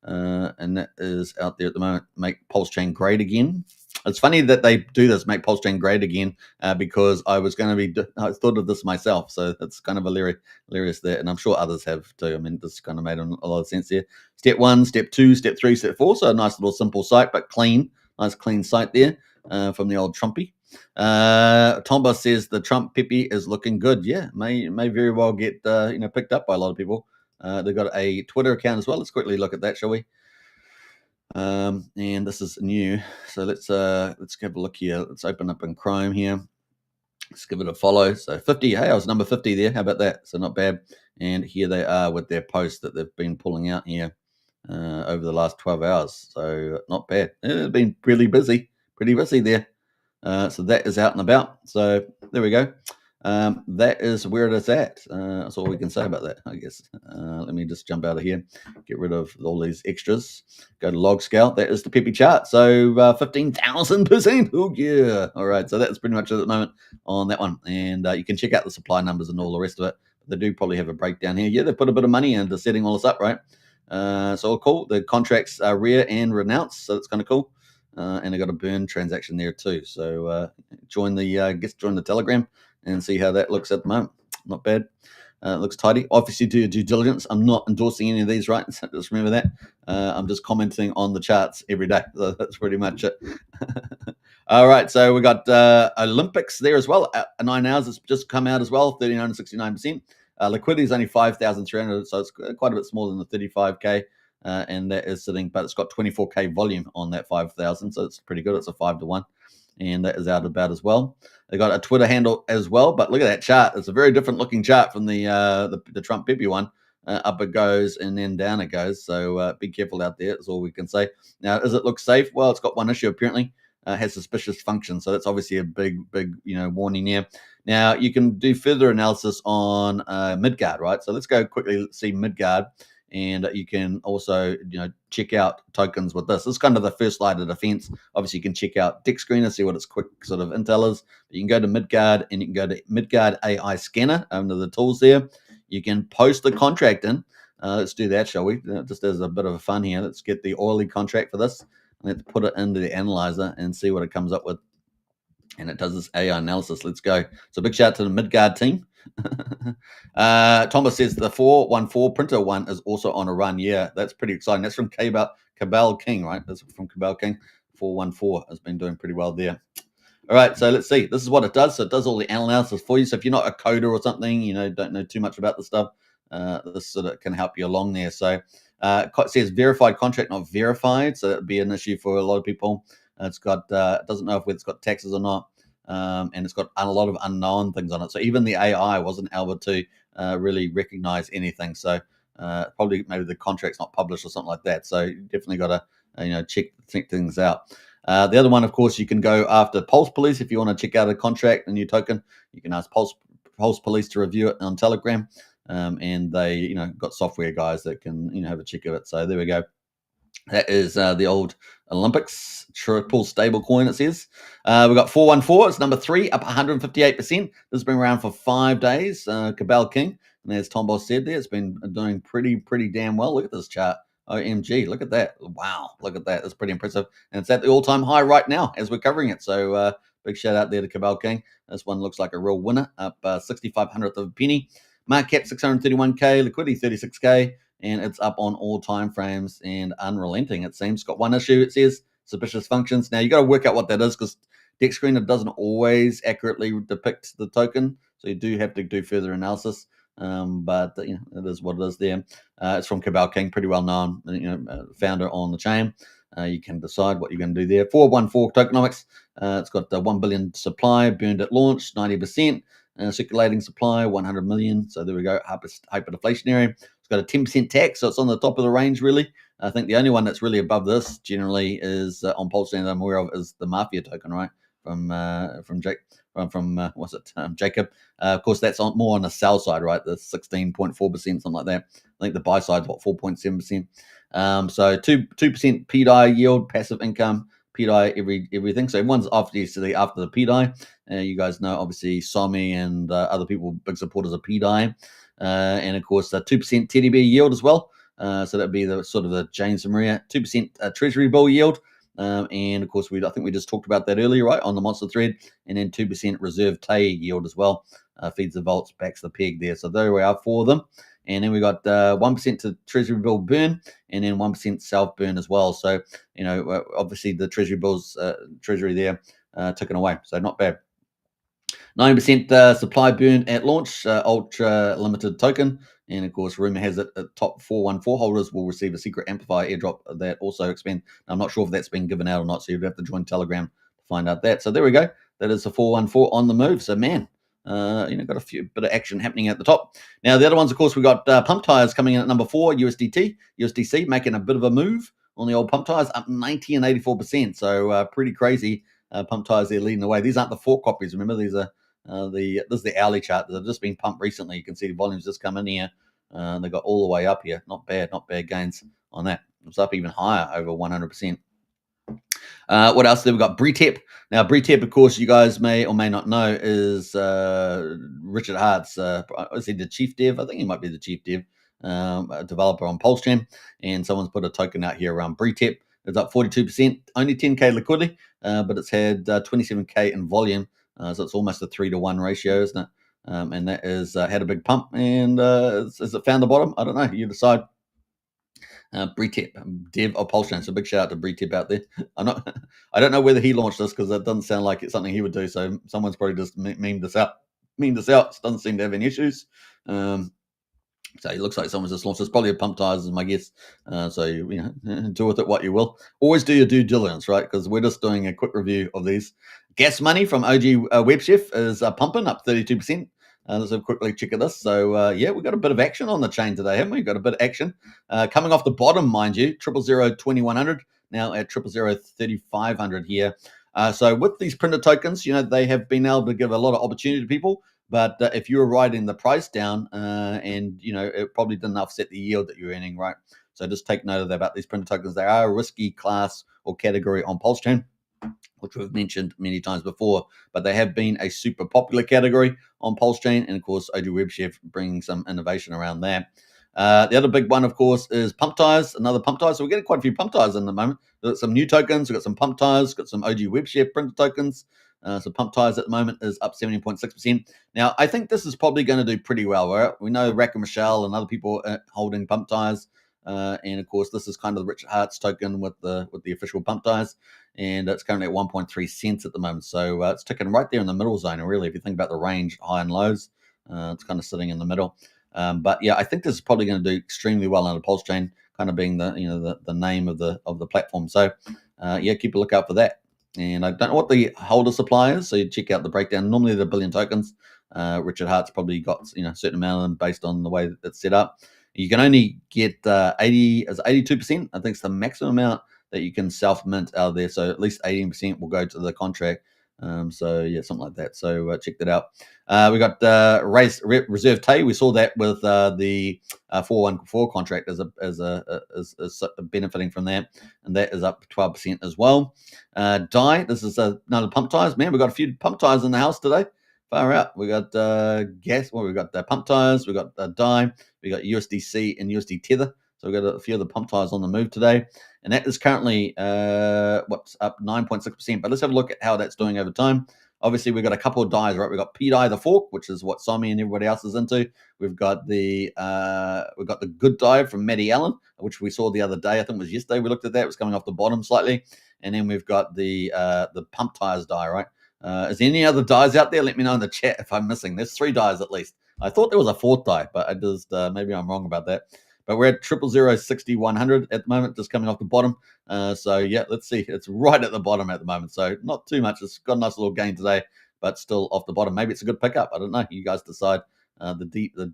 and that is out there at the moment. Make Pulsechain great again. It's funny that they do this, make Pulsechain great again, because I thought of this myself, so that's kind of hilarious there, and I'm sure others have too. I mean, this kind of made a lot of sense here. Step 1, step 2, step 3, step 4, so a nice little simple site, but nice clean site there from the old Trumpy. Tomba says the Trump Peppy is looking good. Yeah, may very well get picked up by a lot of people. They've got a Twitter account as well. Let's quickly look at that, shall we? And this is new, so let's have a look here. Let's open up in Chrome here. Let's give it a follow. So 50. Hey, I was number 50 there. How about that? So not bad. And here they are with their post that they've been pulling out here over the last 12 hours. So not bad. They've been pretty busy there. So that is out and about. So there we go. That is where it is at. That's all we can say about that, I guess. Let me just jump out of here, get rid of all these extras. Go to log scale. That is the Peppy chart. So 15,000%. Oh yeah. All right. So that's pretty much it at the moment on that one. And you can check out the supply numbers and all the rest of it. They do probably have a breakdown here. Yeah, they put a bit of money into setting all this up, right? So all cool. The contracts are rare and renounced, so that's kind of cool. And I got a burn transaction there too. So join the Telegram and see how that looks at the moment. Not bad. It looks tidy. Obviously, do your due diligence. I'm not endorsing any of these, right? So just remember that. I'm just commenting on the charts every day. So that's pretty much it. All right. So we got Olympics there as well. 9 hours. It's just come out as well. 39.69%. Liquidity is only 5,300, so it's quite a bit smaller than the 35k. And that is sitting, but it's got 24k volume on that 5,000, so it's pretty good. It's a 5-to-1, and that is out about as well. They got a Twitter handle as well, but look at that chart. It's a very different looking chart from the Trump Peppy one. Up it goes and then down it goes. So be careful out there. That's all we can say. Now, does it look safe? Well, it's got one issue apparently. Has suspicious function, so that's obviously a big warning here. Now you can do further analysis on Midgard, right? So let's go quickly see Midgard. And you can also, check out tokens with this. This is kind of the first line of defense. Obviously, you can check out Deck Screener, see what its quick sort of intel is. But you can go to Midgard, and you can go to Midgard AI Scanner under the tools there. You can post the contract in. Let's do that, shall we? Just as a bit of a fun here. Let's get the oily contract for this. Let's put it into the analyzer and see what it comes up with. and it does this AI analysis. Let's go. So big shout out to the Midgard team. Thomas says the 414 printer one is also on a run. Yeah, that's pretty exciting. That's from Cabal King, right? That's from Cabal King. 414 has been doing pretty well there. All right, so let's see. This is what it does. So it does all the analysis for you. So if you're not a coder or something, don't know too much about the stuff, this sort of can help you along there. So it says verified contract, not verified. So that would be an issue for a lot of people. It's got it doesn't know if it's got taxes or not, and it's got a lot of unknown things on it. So even the AI wasn't able to really recognize anything. So probably maybe the contract's not published or something like that. So you definitely got to check things out. The other one, of course, you can go after Pulse Police if you want to check out a contract, a new token. You can ask Pulse Police to review it on Telegram, and they, got software guys that can, have a check of it. So there we go. That is the old Olympics triple stable coin. It says we've got 414. It's number 3, up 158%. This has been around for 5 days. Cabal King, and as Tom Boss said there, it's been doing pretty damn well. Look at this chart. OMG, look at that. Wow, look at that. That's pretty impressive. And it's at the all-time high right now as we're covering it. So big shout out there to Cabal King. This one looks like a real winner, up 6500th of a penny. Market cap 631K, liquidity 36K, and it's up on all time frames and unrelenting. It seems got one issue. It says suspicious functions. Now you got to work out what that is, because Dex Screener doesn't always accurately depict the token, so you do have to do further analysis. But it is what it is there. It's from Cabal King, pretty well known, founder on the chain. You can decide what you're going to do there. 414 tokenomics. It's got 1 billion supply burned at launch, 90%. Circulating supply, 100 million. So there we go, hyperinflationary. It's got a 10% tax, so it's on the top of the range, really. I think the only one that's really above this generally is on Pulsechain that I'm aware of is the Mafia token, right? From Jacob. Of course, that's more on the sell side, right? The 16.4%, something like that. I think the buy side's 4.7%. So 2% PDI yield, passive income, PDI everything. So everyone's obviously after the PDI. You guys know, obviously, Somi and other people, big supporters of PDI. And of course, 2% TDB yield as well. So that'd be the sort of the James and Maria 2% Treasury bill yield. And of course, I think we just talked about that earlier, right, on the Monster thread. And then 2% reserve TAE yield as well. Feeds the volts, backs the peg there. So there we are for them. And then we got 1% to Treasury bill burn, and then 1% self burn as well. So, obviously the Treasury bills, Treasury there, taken away. So not bad. 9% supply burn at launch, ultra limited token. And of course, rumor has it that top 414 holders will receive a secret amplifier airdrop that also expand. I'm not sure if that's been given out or not, so you'd have to join Telegram to find out that. So there we go. That is the 414 on the move. So man, got a few bit of action happening at the top. Now the other ones, of course, we got pump tires coming in at number 4, USDC making a bit of a move on the old pump tires, up 90 and 84%. So pretty crazy. Pump tires there leading the way. These aren't the fork copies. Remember, these are this is the hourly chart that have just been pumped recently. You can see the volumes just come in here. They got all the way up here. Not bad gains on that. It's up even higher, over 100%. What else? Then we got Bretep. Now, Bretep, of course, you guys may or may not know, is Richard Hart's. Is he the chief dev? I think he might be the chief dev, a developer on Pulsechain. And someone's put a token out here around Bretep. It's up 42%, only 10K liquidity, but it's had 27K in volume. So it's almost a 3-to-1 ratio, isn't it? And that is had a big pump. And has it found the bottom? I don't know. You decide. Bretep, dev of Pulsechain. So big shout out to Bretep out there. I don't know whether he launched this, because that doesn't sound like it's something he would do. So someone's probably just memed this out. It doesn't seem to have any issues. So it looks like someone's just launched. It's probably a pump tires, is my guess. So do with it what you will. Always do your due diligence, right? Because we're just doing a quick review of these. Gas Money from OG WebChef is pumping up 32%. Let's have a quickly check at this. So we've got a bit of action on the chain today, haven't we? Got a bit of action coming off the bottom, mind you. 000 2100 now at 000 3500 here. So with these printer tokens, they have been able to give a lot of opportunity to people. But if you were riding the price down, and it probably didn't offset the yield that you're earning, right? So just take note of that about these printer tokens. They are a risky class or category on Pulsechain, which we've mentioned many times before, but they have been a super popular category on Pulsechain, and of course, OG WebChef bringing some innovation around that. The other big one, of course, is pump tires. Another pump tires. So we're getting quite a few pump tires in the moment. We've got some new tokens. We've got some pump tires. Got some OG WebChef printer tokens. So pump tires at the moment is up 17.6%. Now, I think this is probably going to do pretty well. Right? We know Rack and Michelle and other people holding pump tires. And of course, this is kind of the Richard Hart's token with the official pump tires, and it's currently at 1.3 cents at the moment. So it's ticking right there in the middle zone. And really, if you think about the range, high and lows, it's kind of sitting in the middle. But yeah, I think this is probably going to do extremely well on the Pulsechain, kind of being the name of the platform. So yeah, keep a lookout for that. And I don't know what the holder supply is, so you check out the breakdown. Normally, they're 1 billion tokens. Richard Hart's probably got a certain amount of them based on the way that it's set up. You can only get 82%. I think it's the maximum amount that you can self mint out of there. So at least 18% will go to the contract. So yeah, something like that. So check that out. We got Reserve Tay. We saw that with the 414 contract as benefiting from that, and that is up 12% as well. DAI. This is another pump tires. Man, we got a few pump tires in the house today. Far out. We got gas. Well, we got the pump tires. We got DAI. We got USDC and USD Tether. So we've got a few of the pump tires on the move today. And that is currently up 9.6%. But let's have a look at how that's doing over time. Obviously, we've got a couple of dies, right? We've got PDI, the fork, which is what Somi and everybody else is into. We've got the good die from Matty Allen, which we saw the other day. I think it was yesterday we looked at that. It was coming off the bottom slightly. And then we've got the pump tires die, right? Is there any other dies out there? Let me know in the chat if I'm missing. There's 3 dies at least. I thought there was a 4th die, but I just maybe I'm wrong about that. But we're at 00060-100 at the moment, just coming off the bottom. So yeah, let's see. It's right at the bottom at the moment. So not too much. It's got a nice little gain today, but still off the bottom. Maybe it's a good pickup. I don't know. You guys decide. The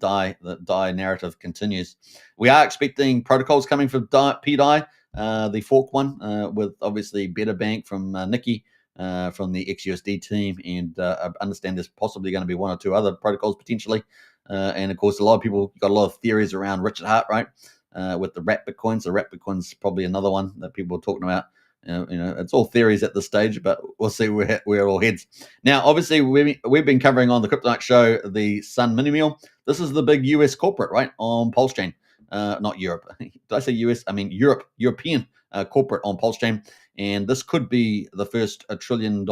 DAI narrative continues. We are expecting protocols coming for PDI, the fork one, with obviously Better Bank from Nikki. From the XUSD team, and I understand there's possibly going to be 1 or 2 other protocols potentially. And of course, a lot of people got a lot of theories around Richard Hart, right? With the wrap Bitcoins. The wrap Bitcoin's probably another one that people are talking about. It's all theories at this stage, but we'll see where it all heads. Now, obviously, we've been covering on the Kryptonite Show the Sun Mini Meal. This is the big US corporate, right, on Pulsechain. Not Europe. Did I say US? I mean European corporate on Pulsechain. And this could be the first $1 trillion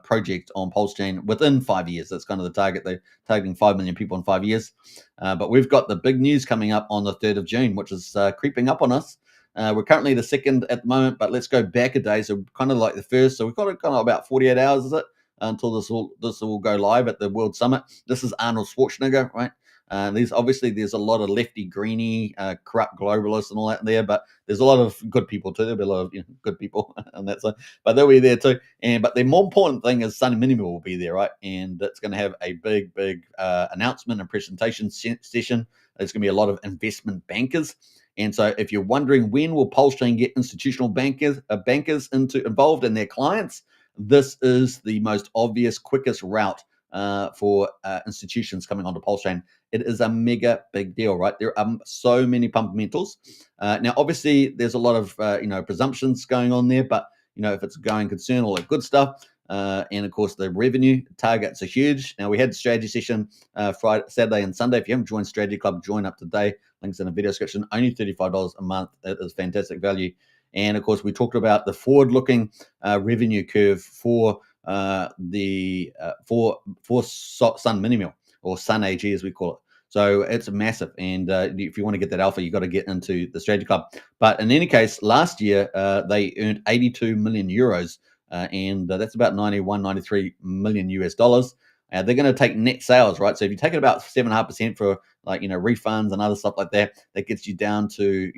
project on Pulsechain within 5 years. That's kind of the target. They're targeting 5 million people in 5 years. But we've got the big news coming up on the 3rd of June, which is creeping up on us. We're currently the 2nd at the moment, but let's go back a day. So kind of like the 1st. So we've got kind of about 48 hours, is it, until this will go live at the World Summit. This is Arnold Schwarzenegger, right? There's a lot of lefty, greeny, corrupt globalists and all that there, but there's a lot of good people too. There'll be a lot of good people on that side, but they'll be there too. But the more important thing is Sunny Minimal will be there, right? And it's going to have a big announcement and presentation session. There's going to be a lot of investment bankers. And so if you're wondering when will Pulsechain get institutional bankers involved in their clients, this is the most obvious, quickest route for institutions coming onto Pulsechain. It is a mega big deal, right? There are so many fundamentals. Now, obviously, there's a lot of presumptions going on there, but if it's a going concern, all that good stuff. And of course, the revenue targets are huge. Now, we had strategy session Friday, Saturday, and Sunday. If you haven't joined Strategy Club, join up today. Links in the video description. Only $35 a month. It is fantastic value. And of course, we talked about the forward-looking revenue curve for Sun Minimal, or Sun AG as we call it. So it's massive, and if you want to get that alpha, you got to get into the Strategy Club. But in any case, last year they earned 82 million euros, and that's about 93 million US dollars. They're going to take net sales, right? So if you take it about 7.5% for refunds and other stuff like that, that gets you down to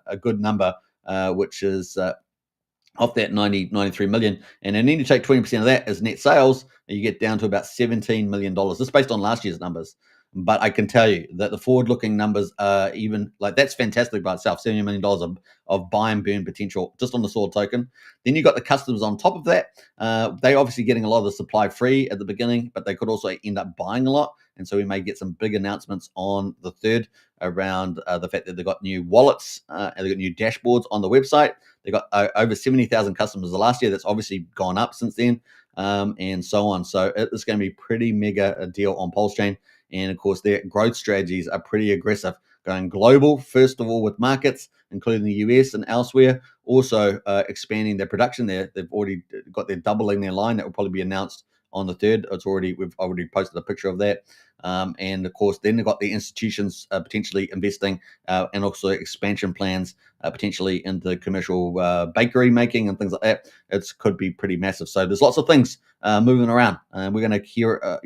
a good number, which is off that 93 million. And then you take 20% of that as net sales, and you get down to about $17 million. This is based on last year's numbers. But I can tell you that the forward-looking numbers are even that's fantastic by itself. $70 million of buy and burn potential just on the Sword token. Then you got the customers on top of that. They obviously getting a lot of the supply free at the beginning, but they could also end up buying a lot. And so we may get some big announcements on the 3rd around the fact that they've got new wallets and they've got new dashboards on the website. They got over 70,000 customers the last year. That's obviously gone up since then, and so on. So it's going to be pretty mega deal on Pulsechain. And of course, their growth strategies are pretty aggressive, going global, first of all, with markets, including the US and elsewhere, also expanding their production there. They've already got their doubling their line that will probably be announced on the 3rd. We've already posted a picture of that. And of course, then they've got the institutions potentially investing and also expansion plans potentially into commercial bakery making and things like that. It could be pretty massive. So there's lots of things moving around, and we're going to hear a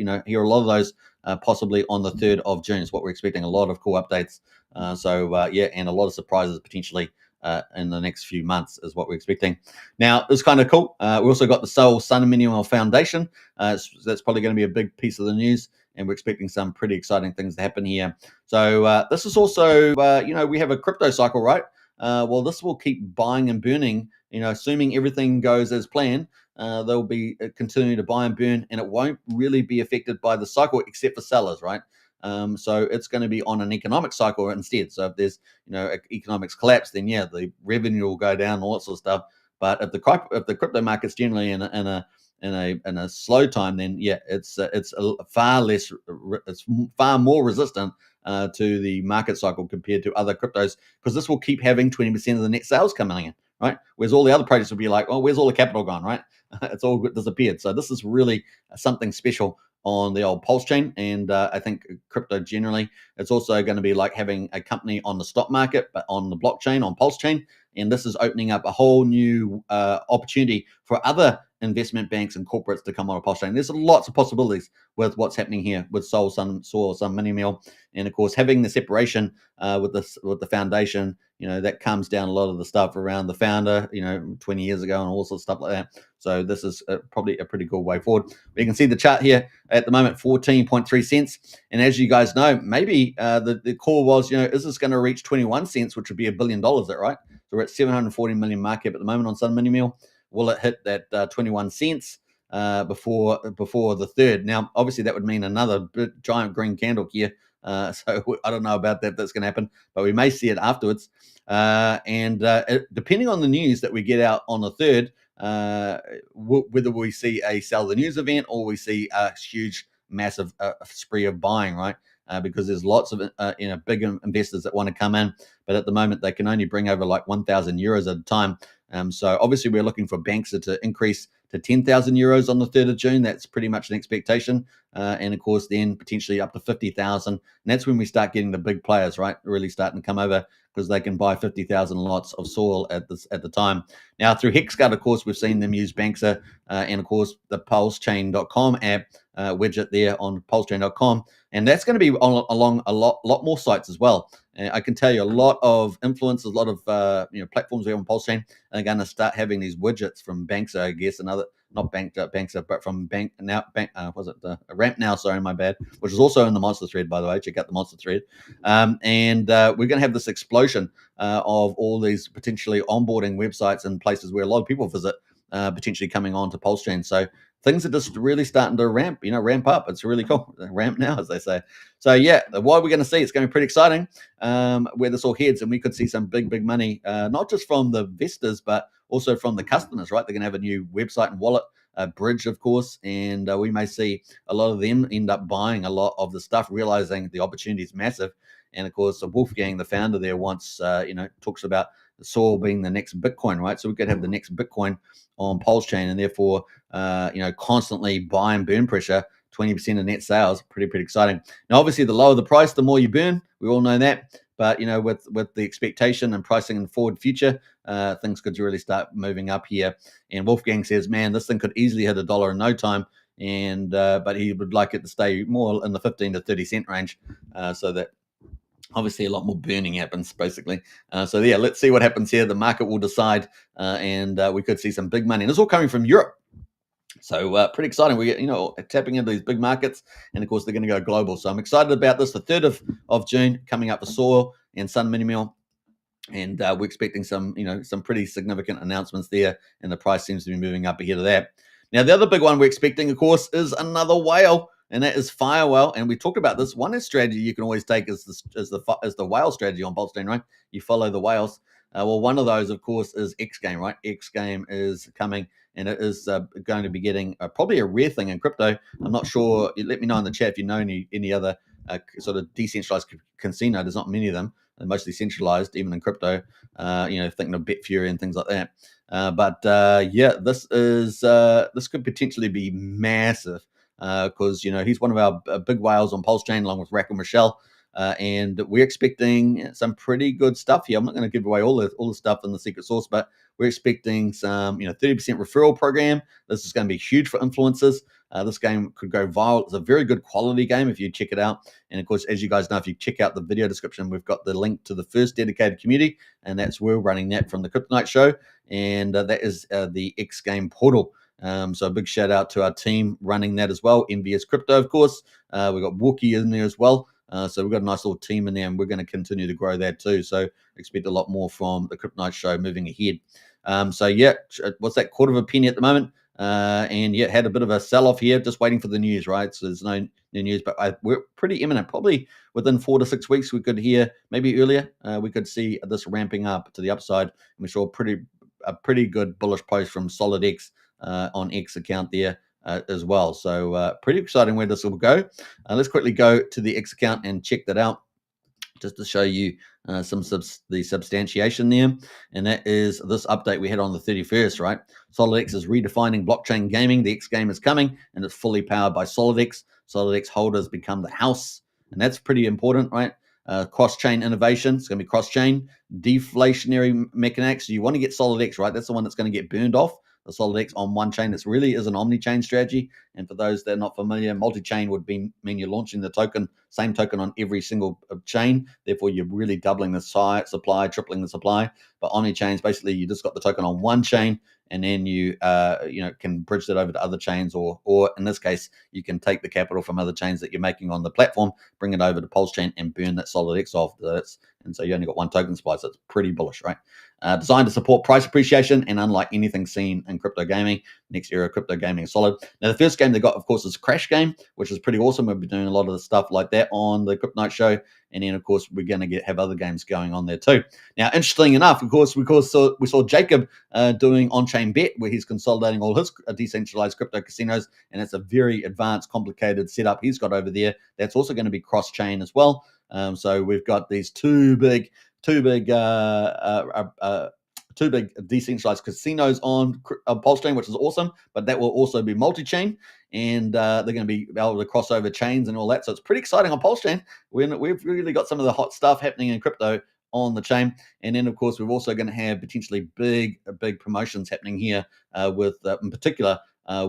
lot of those possibly on the 3rd of June. Is what we're expecting. A lot of cool updates. And a lot of surprises potentially in the next few months is what we're expecting. Now, it's kind of cool. We also got the Seoul Sun Mineral Foundation. That's probably going to be a big piece of the news, and we're expecting some pretty exciting things to happen here. So this is also, we have a crypto cycle, right? Well, this will keep buying and burning, assuming everything goes as planned. They'll be continuing to buy and burn, and it won't really be affected by the cycle except for sellers, right? So it's going to be on an economic cycle instead. So if there's economics collapse, then the revenue will go down, all that sort of stuff. But if the crypto market's generally in a slow time, then it's far more resistant to the market cycle compared to other cryptos, because this will keep having 20% of the net sales coming in, right? Whereas all the other projects will be like, well, where's all the capital gone, right? It's all disappeared. So this is really something special on the old Pulsechain, and I think crypto generally, it's also going to be like having a company on the stock market, but on the blockchain, on Pulsechain. And this is opening up a whole new opportunity for other investment banks and corporates to come on a Pulsechain. There's lots of possibilities with what's happening here with Seoul Sun Mini Mill, and of course having the separation with the foundation. That comes down a lot of the stuff around the founder, 20 years ago and all sorts of stuff like that. So this is probably a pretty cool way forward. You can see the chart here at the moment, 14.3 cents. And as you guys know, maybe the call was, is this going to reach 21 cents, which would be $1 billion, is that right? So we're at 740 million market cap at the moment on Sun Mini Mill. Will it hit that 21 cents before the 3rd? Now, obviously, that would mean another giant green candle here. So I don't know about that. That's going to happen, but we may see it afterwards. Depending on the news that we get out on the 3rd, whether we see a sell the news event or we see a huge, massive spree of buying, right? Because there's lots of big investors that want to come in, but at the moment they can only bring over like 1,000 euros at a time. So obviously we're looking for banks to increase to 10,000 euros on the 3rd of June. That's pretty much an expectation. And of course, then potentially up to 50,000. And that's when we start getting the big players, right? Really starting to come over, because they can buy 50,000 lots of soil at the time. Now, through HexGuard, of course, we've seen them use Banxa and, of course, the Pulsechain.com app widget there on Pulsechain.com. And that's going to be along a lot more sites as well. I can tell you a lot of influencers, a lot of platforms we have on Pulsechain are going to start having these widgets from Banxa, I guess, Banxa, but from Ramp Now, sorry, my bad, which is also in the Monster thread, by the way. Check out the Monster thread. We're going to have this explosion of all these potentially onboarding websites and places where a lot of people visit, potentially coming on to Pulsechain. So things are just really starting to ramp up. It's really cool. Ramp now, as they say. So what we're going to see, it's going to be pretty exciting where this all heads, and we could see some big money, not just from the investors, but also from the customers, right? They're going to have a new website and wallet, bridge, of course, and we may see a lot of them end up buying a lot of the stuff, realizing the opportunity is massive. And of course, Wolfgang, the founder there, talks about the soil being the next Bitcoin, right? So we could have the next Bitcoin on Pulsechain, and therefore, constantly buy and burn pressure, 20% of net sales, pretty exciting. Now, obviously, the lower the price, the more you burn. We all know that. But with the expectation and pricing in the forward future, things could really start moving up here. And Wolfgang says, man, this thing could easily hit $1 in no time. And but he would like it to stay more in the 15 to 30 cent range, so that obviously a lot more burning happens, basically. Let's see what happens here. The market will decide, and we could see some big money. And it's all coming from Europe. So pretty exciting. We get, tapping into these big markets, and of course they're going to go global. So I'm excited about this. The 3rd of June coming up for Soil and Sun Mini Mill, and we're expecting some pretty significant announcements there, and the price seems to be moving up ahead of that. Now, the other big one we're expecting, of course, is another whale, and that is Fire Whale. And we talked about this. One strategy you can always take is the whale strategy on Pulsechain, right? You follow the whales. One of those, of course, is X Game, right? X Game is coming, and it is going to be getting probably a rare thing in crypto. I'm not sure. Let me know in the chat if you know any other sort of decentralized casino. There's not many of them. They're mostly centralized, even in crypto. Thinking of Betfury and things like that. This could potentially be massive because he's one of our big whales on Pulsechain, along with Rack and Michelle. And we're expecting some pretty good stuff here. I'm not going to give away all the stuff in the secret source, but we're expecting some 30% referral program. This is going to be huge for influencers. This game could go viral. It's a very good quality game if you check it out. And of course, as you guys know, if you check out the video description, we've got the link to the first dedicated community, and that's we're running that from the Kryptonite show, and that is the X Game portal. So a big shout out to our team running that as well. MVS Crypto, of course. We've got Wookie in there as well. So we've got a nice little team in there, and we're going to continue to grow that too. So expect a lot more from the Kryptonite show moving ahead. What's that, quarter of a penny at the moment? Had a bit of a sell-off here, just waiting for the news, right? So there's no new news, but we're pretty imminent. Probably within 4 to 6 weeks, we could hear, maybe earlier, we could see this ramping up to the upside. And we saw a pretty good bullish post from SolidX on X account there as well. So pretty exciting where this will go. Let's quickly go to the X account and check that out, just to show you the substantiation there. And that is this update we had on the 31st, right? SolidX is redefining blockchain gaming. The X game is coming, and it's fully powered by SolidX. SolidX holders become the house, and that's pretty important, right? Cross-chain innovation. It's going to be cross-chain. Deflationary mechanics. You want to get SolidX, right? That's the one that's going to get burned off. The SolidX on one chain. This really is an omni-chain strategy. And for those that are not familiar, multi-chain would mean you're launching the same token on every single chain. Therefore, you're really doubling the supply, tripling the supply. But omni-chain is basically you just got the token on one chain, and then you can bridge that over to other chains, or in this case, you can take the capital from other chains that you're making on the platform, bring it over to Pulsechain, and burn that SolidX off. And so you only got one token supply, so it's pretty bullish, right? Designed to support price appreciation, and unlike anything seen in crypto gaming, next era crypto gaming is solid. Now, the first game they got, of course, is Crash Game, which is pretty awesome. We'll be doing a lot of the stuff like that on the Kryptonite show. And then, of course, we're going to have other games going on there too. Now, interesting enough, of course, we saw Jacob doing on-chain bet, where he's consolidating all his decentralized crypto casinos, and it's a very advanced, complicated setup he's got over there. That's also going to be cross-chain as well. So we've got these two big decentralized casinos on Pulsechain, which is awesome, but that will also be multi-chain, and they're going to be able to cross over chains and all that. So it's pretty exciting on Pulsechain. We've really got some of the hot stuff happening in crypto on the chain. And then, of course, we're also going to have potentially big promotions happening here in particular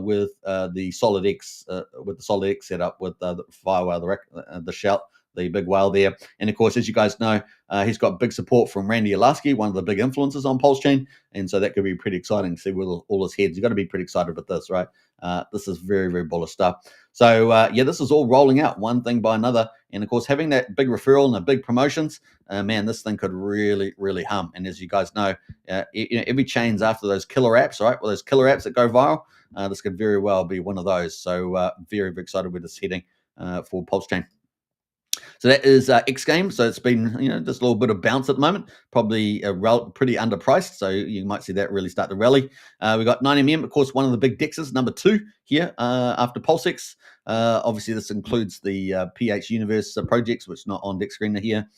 with the SolidX setup with the Firewhale, the Shout, the big whale there. And of course, as you guys know, he's got big support from Randy Olasky, one of the big influencers on Pulsechain. And so that could be pretty exciting to see with all his heads. You've got to be pretty excited with this, right? This is very, very bullish stuff. So, this is all rolling out one thing by another. And of course, having that big referral and the big promotions, man, this thing could really, really hum. And as you guys know, every chain's after those killer apps, right? Well, those killer apps that go viral, this could very well be one of those. So, very, very excited with this heading for Pulsechain. So that is X Game. So it's been, just a little bit of bounce at the moment, probably pretty underpriced. So you might see that really start to rally. We got 9mm, of course, one of the big dexes, number 2 here after Pulsex. Obviously, this includes the PH Universe projects, which is not on Dex Screener here.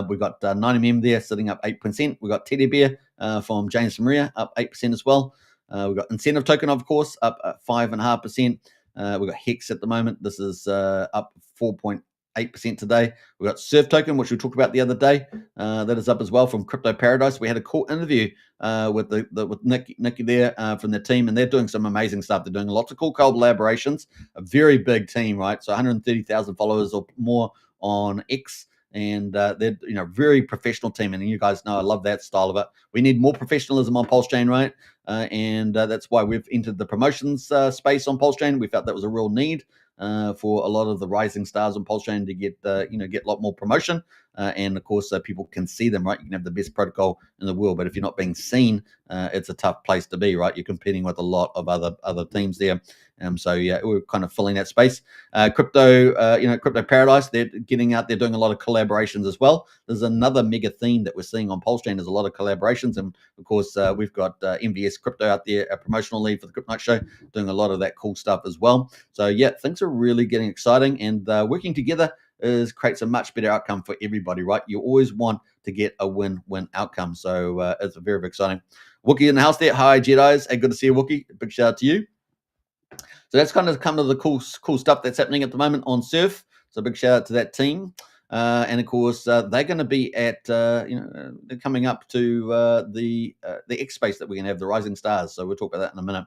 We've got 9mm there sitting up 8%. We've got Teddy Bear from James Maria up 8% as well. We've got Incentive Token, of course, up 5.5%. We've got Hex at the moment. This is up 4.8% today. We've got Surf Token, which we talked about the other day. That is up as well from Crypto Paradise. We had a cool interview with Nikki there from their team, and they're doing some amazing stuff. They're doing lots of cool collaborations. A very big team, right? So 130,000 followers or more on X. And they're very professional team, and you guys know I love that style of it. We need more professionalism on Pulsechain, right? And that's why we've entered the promotions space on Pulsechain. We felt that was a real need for a lot of the rising stars on Pulsechain to get a lot more promotion, and of course people can see them, right? You can have the best protocol in the world, but if you're not being seen, it's a tough place to be, right? You're competing with a lot of other teams there. So yeah, we're kind of filling that space. Crypto Paradise, they're getting out there doing a lot of collaborations as well. There's another mega theme that we're seeing on Pulsechain. There's a lot of collaborations, and of course we've got MVS Crypto out there, a promotional lead for the Kryptonite show, doing a lot of that cool stuff as well. So yeah, things are really getting exciting and working together creates a much better outcome for everybody, right? You always want to get a win-win outcome. So it's very, very exciting. Wookie in the house there. Hi, Jedis. Hey, good to see you, Wookie. Big shout out to you. So that's kind of the cool stuff that's happening at the moment on Surf. So big shout out to that team. And of course, they're going to be at they're coming up to the X Space that we're going to have, the Rising Stars. So we'll talk about that in a minute.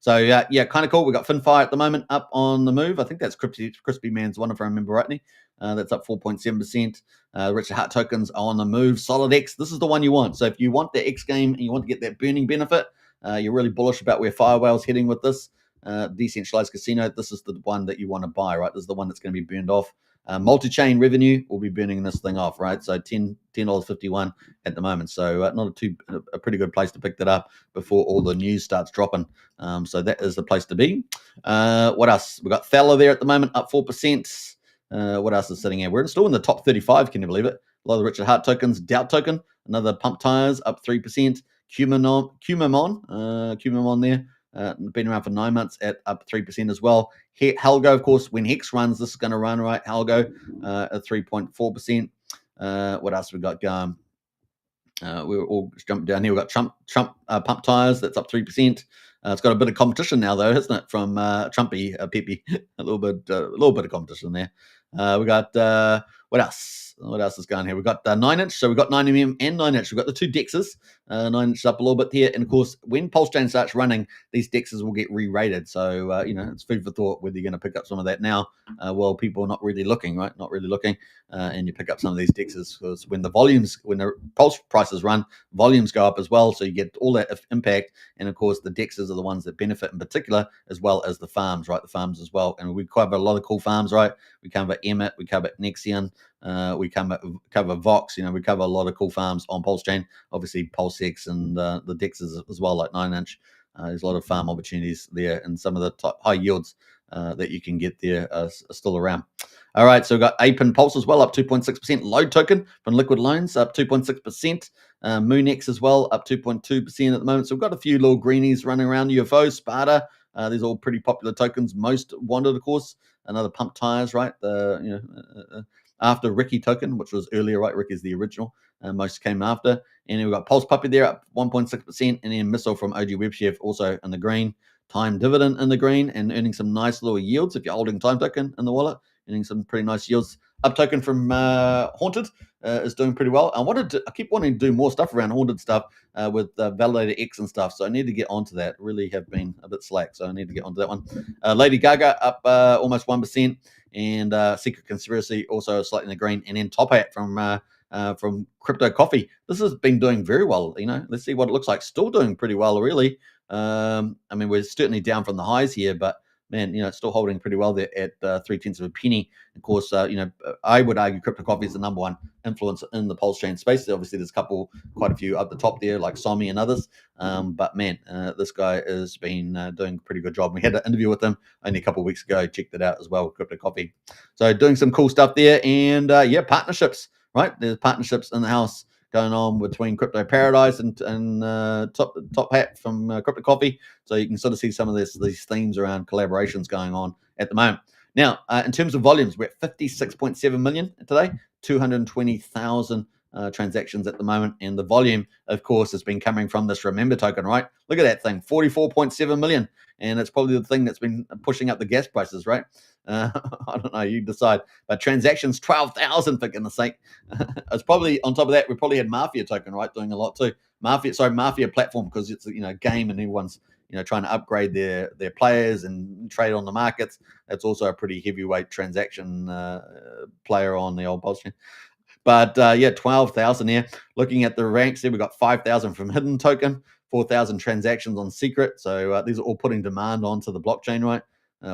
So yeah, kind of cool. We got Finfire at the moment up on the move. I think that's Crispy Man's one, if I remember rightly. That's up 4.7%. Richard Hart tokens are on the move. Solid X, this is the one you want. So if you want the X game and you want to get that burning benefit, you're really bullish about where Firewhale's heading with this decentralized casino. This is the one that you want to buy, right? This is the one that's going to be burned off. Multi-chain revenue will be burning this thing off, right? So $10.51 at the moment. So not a pretty good place to pick that up before all the news starts dropping. So that is the place to be. What else? We've got Thaler there at the moment, up 4%. What else is sitting here? We're still in the top 35, can you believe it? A lot of the Richard Hart tokens. Doubt token, another pump tires, up 3%. Cumamon there. Been around for 9 months at up 3% as well. ALGO, of course, when Hex runs, this is going to run, right? ALGO at 3.4%. What else we got going? We're all jumping down here. We've got Trump pump tires. That's up 3%. It's got a bit of competition now, though, hasn't it? From Trumpy Pepe, a little bit of competition there. We got what else? What else is going here? We've got 9-inch. So we've got 9mm and 9-inch. We've got the two DEXs. 9-inch up a little bit here. And of course, when Pulsechain starts running, these DEXs will get re-rated. So, it's food for thought whether you're going to pick up some of that now. Well, people are not really looking, right? Not really looking. And you pick up some of these DEXs because when the Pulse prices run, volumes go up as well. So you get all that impact. And of course, the DEXs are the ones that benefit in particular, as well as the farms, right? The farms as well. And we cover a lot of cool farms, right? We cover Emmet, we cover Nexion, we cover Vox, we cover a lot of cool farms on Pulsechain. Obviously, Pulsex and the DEXs as well, like 9-inch. There's a lot of farm opportunities there, and some of the top high yields that you can get there are still around. All right, so we've got Ape and Pulse as well, up 2.6%. Load token from Liquid Loans, up 2.6%. Moonex as well, up 2.2% at the moment. So we've got a few little greenies running around. UFO, Sparta, these are all pretty popular tokens. Most wanted, of course. Another pump tires, right? After Ricky token, which was earlier, right? Ricky's the original. Most came after. And then we've got Pulse Puppy there, up 1.6%. And then Missile from OG Web Chef also in the green. Time Dividend in the green and earning some nice little yields if you're holding Time token in the wallet. Earning some pretty nice yields. Up token from Haunted is doing pretty well. I keep wanting to do more stuff around Haunted stuff with Validator X and stuff. So I need to get onto that. Really have been a bit slack. So I need to get onto that one. Lady Gaga up almost 1%. And Secret Conspiracy also slightly in the green. And then Top Hat from Crypto Coffee. This has been doing very well. Let's see what it looks like. Still doing pretty well, really. We're certainly down from the highs here, but man, it's still holding pretty well there at 0.3 of a penny. Of course, I would argue Crypto Coffee is the number one influence in the Pulsechain space. Obviously, there's quite a few up the top there, like Somi and others. But man, this guy has been doing a pretty good job. We had an interview with him only a couple of weeks ago. Checked it out as well, Crypto Coffee. So doing some cool stuff there, and partnerships. Right, there's partnerships in the house going on between Crypto Paradise and Top Hat from Crypto Coffee. So you can sort of see some of these themes around collaborations going on at the moment. Now, in terms of volumes, we're at 56.7 million today, 220,000 transactions at the moment. And the volume, of course, has been coming from this Remember token, right? Look at that thing, 44.7 million. And it's probably the thing that's been pushing up the gas prices, right? I don't know, you decide. But transactions, 12,000 for goodness sake. It's probably, on top of that, we probably had Mafia token, right? Doing a lot too. Mafia platform, because it's a game and everyone's trying to upgrade their players and trade on the markets. That's also a pretty heavyweight transaction player on the old Pulsechain. But 12,000 here. Looking at the ranks here, we've got 5,000 from Hidden token, 4,000 transactions on Secret. So these are all putting demand onto the blockchain, right?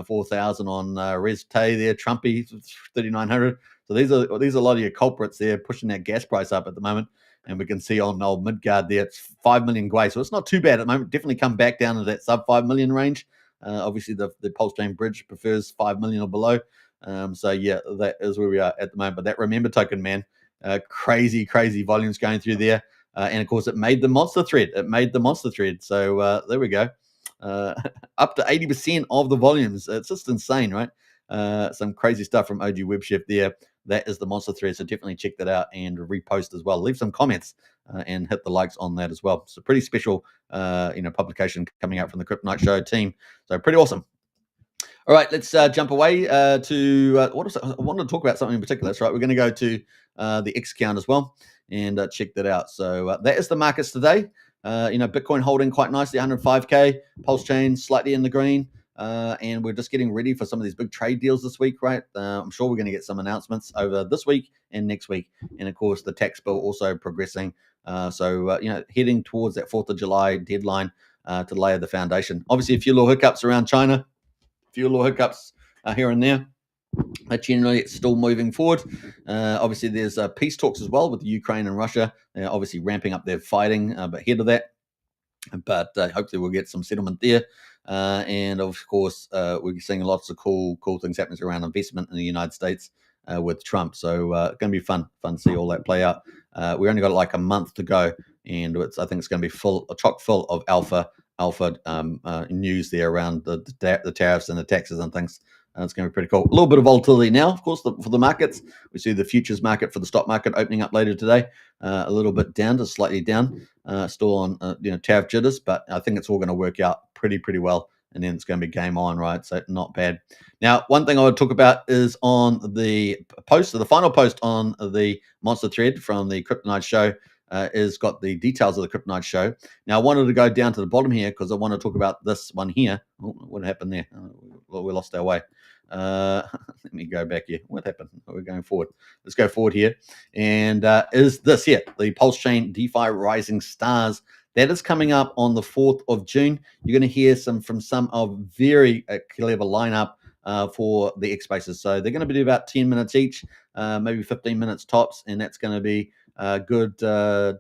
4,000 on ResTay there, Trumpy 3,900. So these are a lot of your culprits there pushing that gas price up at the moment. And we can see on old Midgard there, it's 5 million Gwei. So it's not too bad at the moment. Definitely come back down to that sub 5 million range. Obviously, the Pulsechain bridge prefers 5 million or below. That is where we are at the moment. But that Remember token, man, crazy volumes going through there. And of course, it made the monster thread. So there we go. Up to 80% of the volumes. It's just insane, right? Some crazy stuff from OG Web Chef there. that is the monster thread. So definitely check that out and repost as well. Leave some comments and hit the likes on that as well. It's a pretty special, publication coming out from the Kryptonite Show team. So pretty awesome. All right, let's jump away to what was it? I wanted to talk about something in particular. That's right. We're going to go to the X account as well and check that out. So that is the markets today. Bitcoin holding quite nicely, 105K. Pulsechain slightly in the green. And we're just getting ready for some of these big trade deals this week, right? I'm sure we're going to get some announcements over this week and next week. And of course, the tax bill also progressing. Heading towards that 4th of July deadline to lay the foundation. Obviously, a few little hiccups around China, a few little hiccups here and there. But generally, it's still moving forward. Obviously, there's peace talks as well with Ukraine and Russia. They're obviously ramping up their fighting, but ahead of that. But hopefully, we'll get some settlement there. And of course, we're seeing lots of cool things happening around investment in the United States with Trump. So it's going to be fun to see all that play out. We only got like a month to go, and I think it's going to be chock full of alpha news there around the tariffs and the taxes and things. It's going to be pretty cool. A little bit of volatility now, of course, for the markets. We see the futures market for the stock market opening up later today, a little bit down, just slightly down, still on tariff jitters, but I think it's all going to work out pretty well, and then it's going to be game on, right? So not bad. Now, one thing I would talk about is on the post, or the final post on the monster thread from the Kryptonite Show. Is got the details of the Kryptonite Show. Now, I wanted to go down to the bottom here because I want to talk about this one here. Oh, what happened there? We lost our way. Let me go back here. What happened? We're going forward. Let's go forward here. And is this here, the Pulsechain DeFi Rising Stars. That is coming up on the 4th of June. You're going to hear from some of very clever lineup for the X Spaces. So they're going to be about 10 minutes each, maybe 15 minutes tops, and that's going to be good,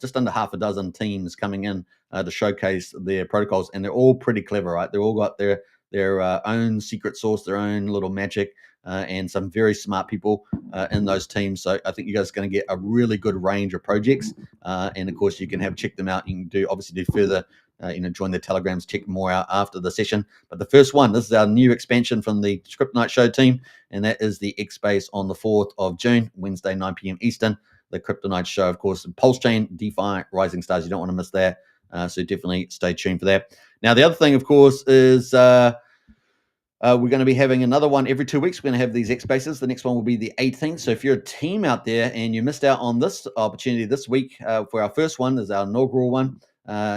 just under half a dozen teams coming in to showcase their protocols, and they're all pretty clever, right? They've all got their own secret sauce, their own little magic, and some very smart people in those teams. So I think you guys are going to get a really good range of projects, and of course you can check them out. You can obviously do further. Join the Telegrams, check more out after the session. But the first one, this is our new expansion from the Kryptonite Show team, and that is the X Space on the 4th of June, Wednesday, 9 p.m. Eastern. The Kryptonite Show, of course, Pulsechain, DeFi, Rising Stars. You don't want to miss that. So definitely stay tuned for that. Now, the other thing, of course, is we're going to be having another one every 2 weeks. We're going to have these X Spaces. The next one will be the 18th. So if you're a team out there and you missed out on this opportunity this week for our first one, is our inaugural one,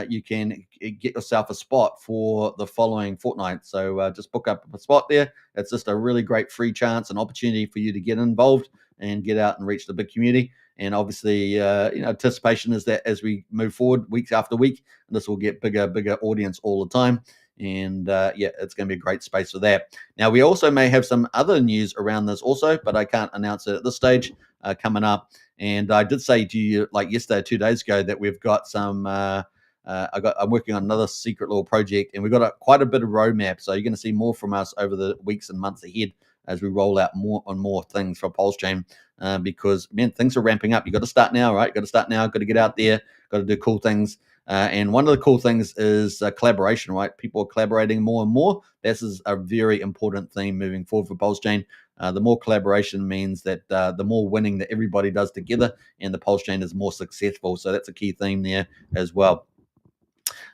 you can get yourself a spot for the following fortnight. So just book up a spot there. It's just a really great free chance, an opportunity for you to get involved and get out and reach the big community. And obviously, anticipation is that as we move forward week after week, this will get bigger audience all the time. And it's going to be a great space for that. Now, we also may have some other news around this also, but I can't announce it at this stage coming up. And I did say to you like yesterday, 2 days ago, that we've got some. I'm working on another secret little project, and we've got quite a bit of roadmap. So you're going to see more from us over the weeks and months ahead as we roll out more and more things for Pulsechain, because things are ramping up. You got to start now, right? Got to start now. Got to get out there. Got to do cool things. And one of the cool things is collaboration, right? People are collaborating more and more. This is a very important theme moving forward for Pulsechain. The more collaboration means that the more winning that everybody does together, and the Pulsechain is more successful. So that's a key theme there as well.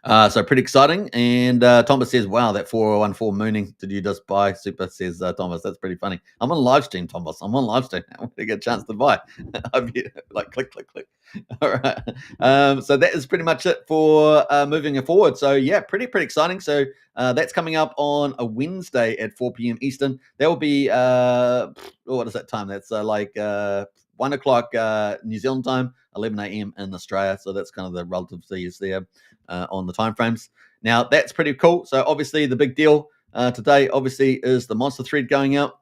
So pretty exciting. And Thomas says, wow, that 4014 mooning. Did you just buy? Super, says Thomas. That's pretty funny. I'm on live stream, Thomas. I'm on live stream. I want to get a chance to buy. Like click. All right. So that is pretty much it for moving forward. So yeah, pretty exciting. So that's coming up on a Wednesday at 4 p.m. Eastern. That will be, what is that time? That's 1 o'clock New Zealand time, 11 a.m. in Australia. So that's kind of the relative seas there on the time frames. Now, that's pretty cool. So obviously the big deal today, obviously, is the monster thread going out.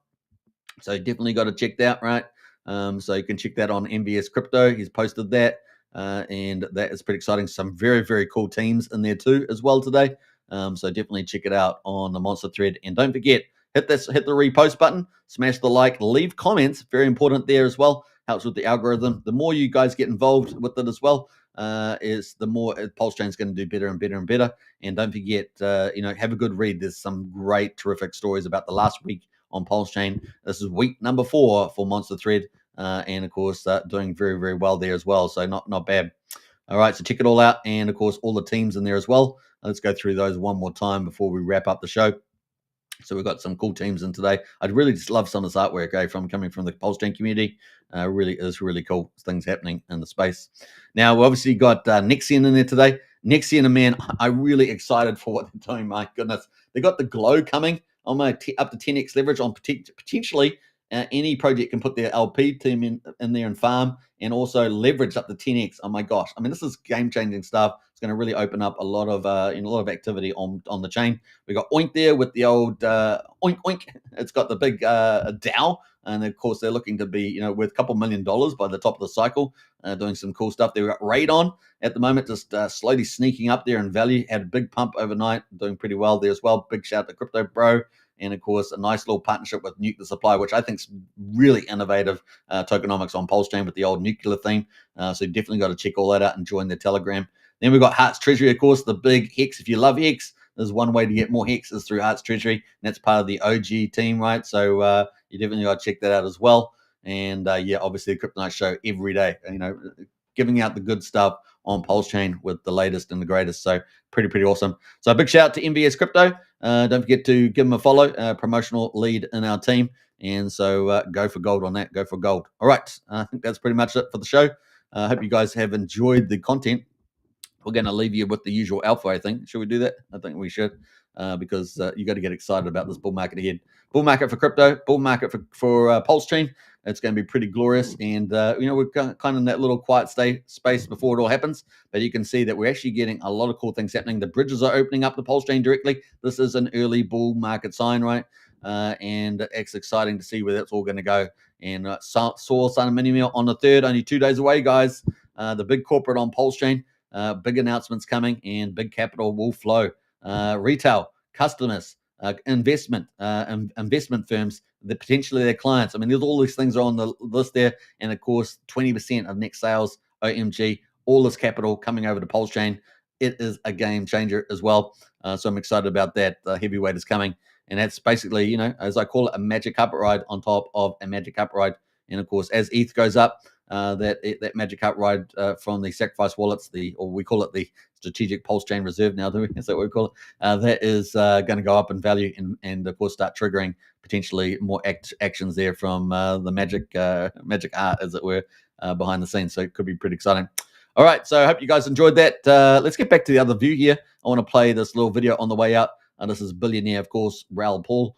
So definitely got to check that, right? So you can check that on MBS Crypto. He's posted that. And that is pretty exciting. Some very, very cool teams in there too as well today. So definitely check it out on the monster thread. And don't forget, hit the repost button, smash the like, leave comments. Very important there as well. Helps with the algorithm. The more you guys get involved with it as well, is the more Pulsechain is going to do better and better and better. And don't forget, have a good read. There's some great, terrific stories about the last week on Pulsechain. This is week number 4 for Monster Thread. and of course doing very, very well there as well. So not bad. All right, so check it all out, and of course all the teams in there as well. Let's go through those one more time before we wrap up the show. So we've got some cool teams in today. I'd really just love some of this artwork, from coming from the Pulsechain community. Really is really cool things happening in the space. Now, we obviously got Nexian in there today. Nexian, man, I'm really excited for what they're doing. My goodness, they got the glow coming on my up to 10x leverage on potentially any project can put their LP team in there and farm, and also leverage up to 10x. Oh my gosh, I mean, this is game changing stuff. It's going to really open up a lot of activity on the chain. We got Oink there with the old Oink Oink. It's got the big DAO, and of course they're looking to be worth a couple $1 million by the top of the cycle, doing some cool stuff. They've got Radon at the moment, just slowly sneaking up there in value. Had a big pump overnight, doing pretty well there as well. Big shout to Crypto Bro. And of course, a nice little partnership with Nuke the Supply, which I think is really innovative tokenomics on Pulsechain with the old nuclear theme. So definitely got to check all that out and join their Telegram. Then we've got Hearts Treasury, of course, the big Hex. If you love Hex, there's one way to get more Hex is through Hearts Treasury, and that's part of the OG team, right? So you definitely got to check that out as well. And yeah, obviously the Crypto Night show every day, giving out the good stuff on Pulsechain with the latest and the greatest. So pretty awesome. So a big shout out to MVS Crypto. Don't forget to give them a follow, promotional lead in our team. And so go for gold on that. Go for gold. All right. I think that's pretty much it for the show. I hope you guys have enjoyed the content. We're going to leave you with the usual alpha, I think. Should we do that? I think we should, because you got to get excited about this bull market ahead. Bull market for crypto, bull market for Pulsechain. It's going to be pretty glorious. And, we're kind of in that little quiet space before it all happens. But you can see that we're actually getting a lot of cool things happening. The bridges are opening up the Pulsechain directly. This is an early bull market sign, right? And it's exciting to see where that's all going to go. And saw Sun and Mini Meal on the 3rd, only 2 days away, guys. The big corporate on Pulsechain. Big announcements coming, and big capital will flow. Retail, customers, investment firms, potentially their clients. I mean, there's all these things are on the list there. And of course, 20% of next sales, OMG, all this capital coming over to Pulsechain. It is a game changer as well. So I'm excited about that. The heavyweight is coming. And that's basically, as I call it, a magic carpet ride on top of a magic carpet ride. And of course, as ETH goes up, that magic carpet ride from the sacrifice wallets, or we call it the strategic Pulsechain reserve now, is that what we call it? That is going to go up in value and of course start triggering potentially more actions there from the magic art, as it were, behind the scenes. So it could be pretty exciting. All right, so I hope you guys enjoyed that. Let's get back to the other view here. I want to play this little video on the way out. This is billionaire, of course, Raoul Paul.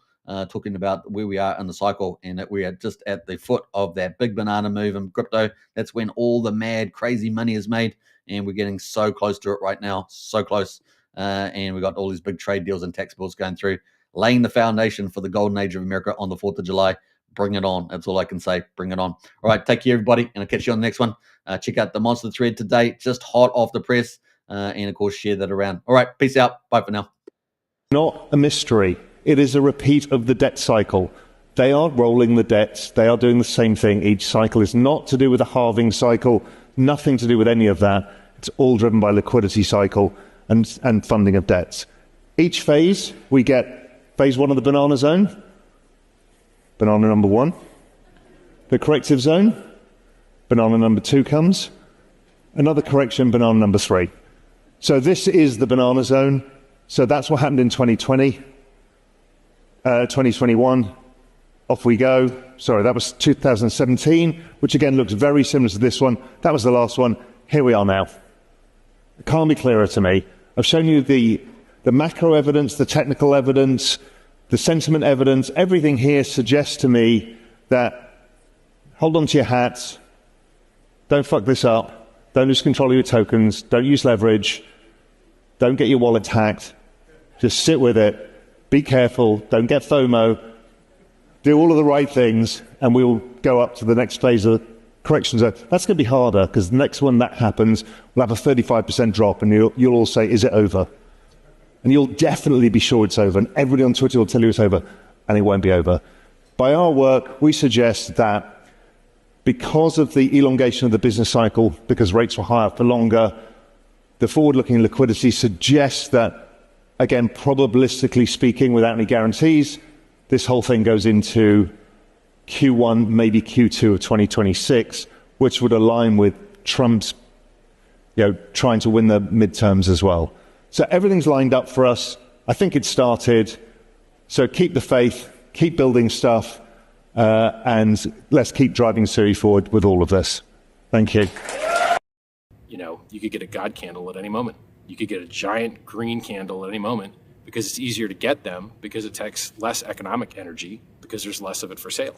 Talking about where we are in the cycle, and that we are just at the foot of that big banana move in crypto. That's when all the mad, crazy money is made, and we're getting so close to it right now, so close. And we got all these big trade deals and tax bills going through, laying the foundation for the golden age of America on the 4th of July. Bring it on. That's all I can say. Bring it on. All right, take care, everybody, and I'll catch you on the next one. Check out the Monster Thread today, just hot off the press, and of course, share that around. All right, peace out. Bye for now. Not a mystery. It is a repeat of the debt cycle. They are rolling the debts. They are doing the same thing each cycle. It's not to do with a halving cycle, nothing to do with any of that. It's all driven by liquidity cycle and funding of debts. Each phase, we get phase 1 of the banana zone, banana number 1. The corrective zone, banana number 2 comes. Another correction, banana number 3. So this is the banana zone. So that's what happened in 2020. 2021, off we go. Sorry, that was 2017, which again looks very similar to this one. That was the last one. Here we are now. It can't be clearer to me. I've shown you the macro evidence, the technical evidence, the sentiment evidence. Everything here suggests to me that hold on to your hats, don't fuck this up, don't lose control of your tokens, don't use leverage, don't get your wallet hacked, just sit with it. Be careful, don't get FOMO, do all of the right things, and we'll go up to the next phase of correction zone. That's going to be harder, because the next one that happens, we'll have a 35% drop, and you'll all say, is it over? And you'll definitely be sure it's over, and everybody on Twitter will tell you it's over, and it won't be over. By our work, we suggest that because of the elongation of the business cycle, because rates were higher for longer, the forward-looking liquidity suggests that, again, probabilistically speaking, without any guarantees, this whole thing goes into Q1, maybe Q2 of 2026, which would align with Trump's, trying to win the midterms as well. So everything's lined up for us. I think it started. So keep the faith, keep building stuff, and let's keep driving Siri forward with all of this. Thank you. You could get a God candle at any moment. You could get a giant green candle at any moment because it's easier to get them because it takes less economic energy because there's less of it for sale.